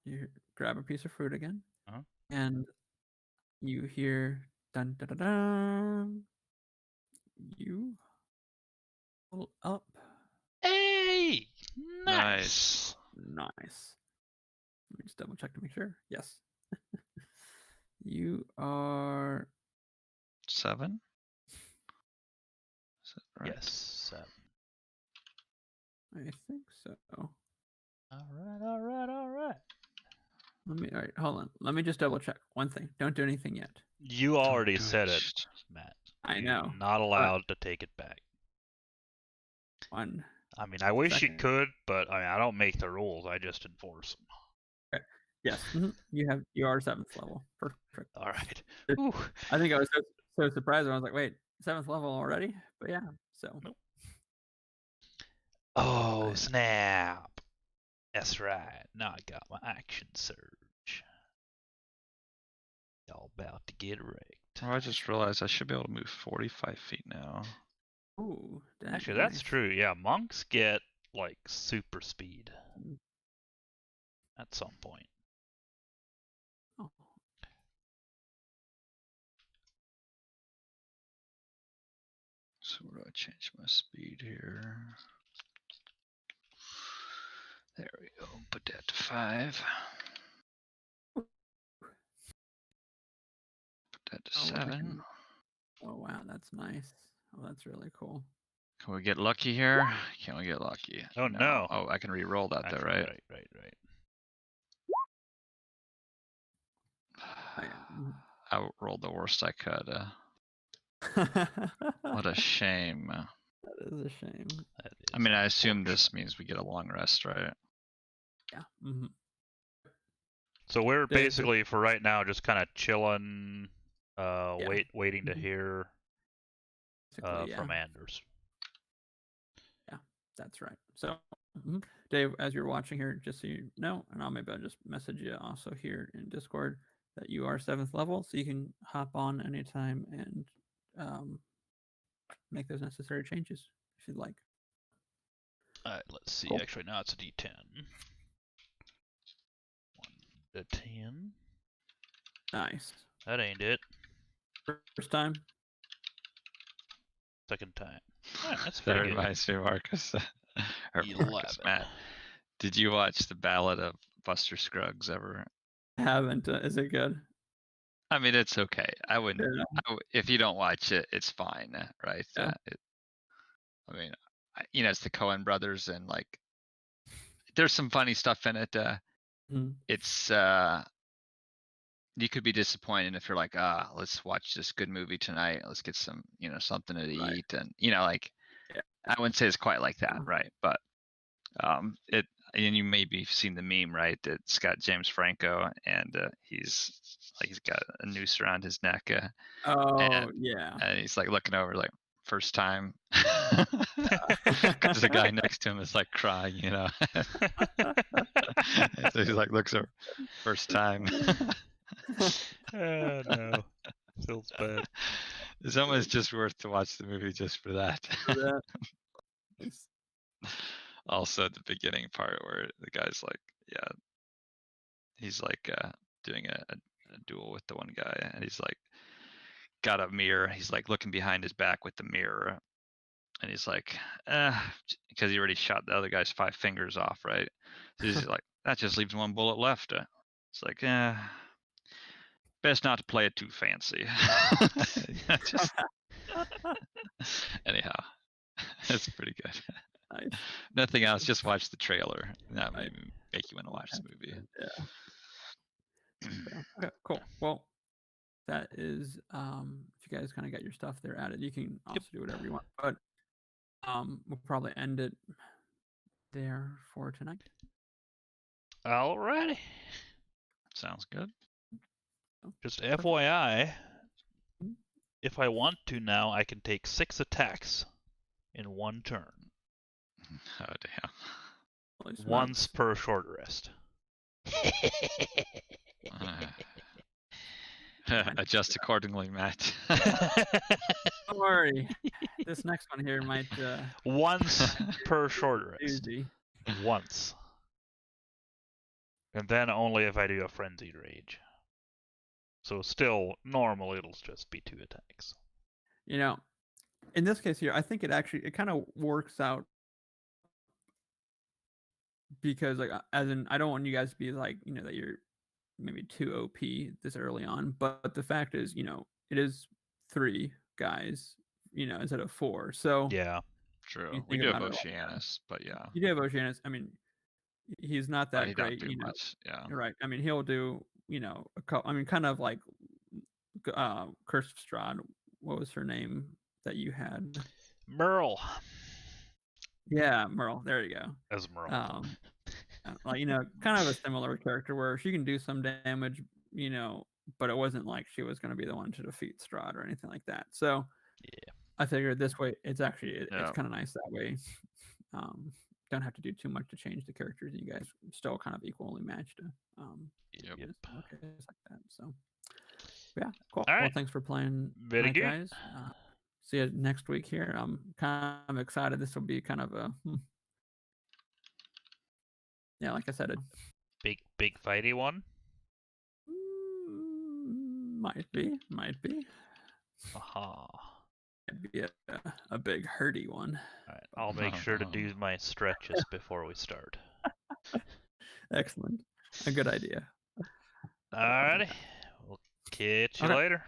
You grab a piece of fruit again, Uh-huh. and you hear dun dun dun dun. You pull up. Hey! nice. Nice. Let me just double check to make sure. Yes. You are 7. Is that right? Yes, 7. I think so. All right. All right, hold on. Let me just double check one thing. Don't do anything yet. You already said it, Matt. I know. You're not allowed to take it back. One. I mean, I wish you second. could, but I don't make the rules. I just enforce them. Okay. Yes. You are 7th level. Perfect. All right. I think I was so surprised when I was like, wait, 7th level already? But yeah, so. Nope. Oh, snap. That's right. Now I got my action surge. Y'all about to get wrecked. Oh, I just realized I should be able to move 45 feet now. Ooh, Actually, nice. that's true. Yeah, monks get like super speed at some point. Oh. So where do I change my speed here? There we go. Put that to 5. Put that to 7. Oh wow, that's nice. Oh, that's really cool. Can we get lucky here? Can we get lucky? Oh no. Oh, I can re-roll that Actually, though, right? Right. I rolled the worst I could. What a shame. That is a shame. I mean, I assume this means we get a long rest, right? Yeah. Mm-hmm. So we're basically for right now just kind of chilling, waiting to hear from Anders. Yeah, that's right. So, Dave, as you're watching here, just so you know, and I'll just message you also here in Discord that you are 7th level, so you can hop on anytime and make those necessary changes if you'd like. Alright, let's see. Cool. Actually, now it's a D10. 1 to 10. Nice. That ain't it. First time? Second time. Alright, that's That pretty good. reminds me, Marcus. Or 11. Marcus, Matt. Did you watch the Ballad of Buster Scruggs ever? I haven't. Is it good? I mean, it's okay. I wouldn't. Yeah. If you don't watch it, it's fine, right? Yeah. I mean, it's the Coen brothers, and like, there's some funny stuff in it. Mhm. It's you could be disappointed if you're like, let's watch this good movie tonight. Let's get some, something to Right. eat, and like, Yeah. I wouldn't say it's quite like that, Yeah. right? But and you maybe seen the meme, right? It's got James Franco, and he's got a noose around his neck, Oh, yeah. and he's like looking over, like, first time, because the guy next to him is like crying, so he's like looks over, first time. Oh no, feels bad. It's almost just worth to watch the movie just for that. That. Also, the beginning part where the guy's like, he's like doing a duel with the one guy, and he's like got a mirror. He's like looking behind his back with the mirror, and he's like, because he already shot the other guy's 5 fingers off, right? So he's like, that just leaves 1 bullet left. It's like, best not to play it too fancy. Just... Anyhow, that's pretty good. Nice. Nothing else, just watch the trailer. That may make you want to watch the movie. Yeah. Okay, cool. Well, that is if you guys kind of got your stuff there added, you can also do whatever you want. But we'll probably end it there for tonight. Alrighty. Sounds good. Just FYI, if I want to now, I can take 6 attacks in 1 turn. Oh damn. Once per short rest. Adjust accordingly, Matt. Don't worry. This next one here might once per short rest. doozy. Once. And then only if I do a frenzied rage. So still, normally it'll just be 2 attacks. In this case here, I think it kind of works out because, like, as in, I don't want you guys to be like, that you're maybe too OP this early on, but the fact is, it is 3 guys, instead of 4. So yeah, true. We do have Oceanus, but yeah, you do have Oceanus. I mean, he's not that great. Don't do much. Yeah, right. I mean, he'll do, a couple. I mean, kind of like Curse of Strahd. What was her name that you had? Merle. Yeah, Merle. There you go. As Merle. Like, kind of a similar character where she can do some damage, but it wasn't like she was going to be the one to defeat Strahd or anything like that. So yeah, I figured this way it's actually it's kind of nice that way. Don't have to do too much to change the characters. You guys still kind of equally matched. Yep. Okay, just like that. So yeah, cool. All right. Well, thanks for playing, very good, guys. See you next week here. I'm kind of excited. This will be kind of a yeah, like I said, a big fighty one. Might be. Aha. Might be a big hurdy one. All right, I'll make sure to do my stretches before we start. Excellent. A good idea. Alrighty. We'll catch you later.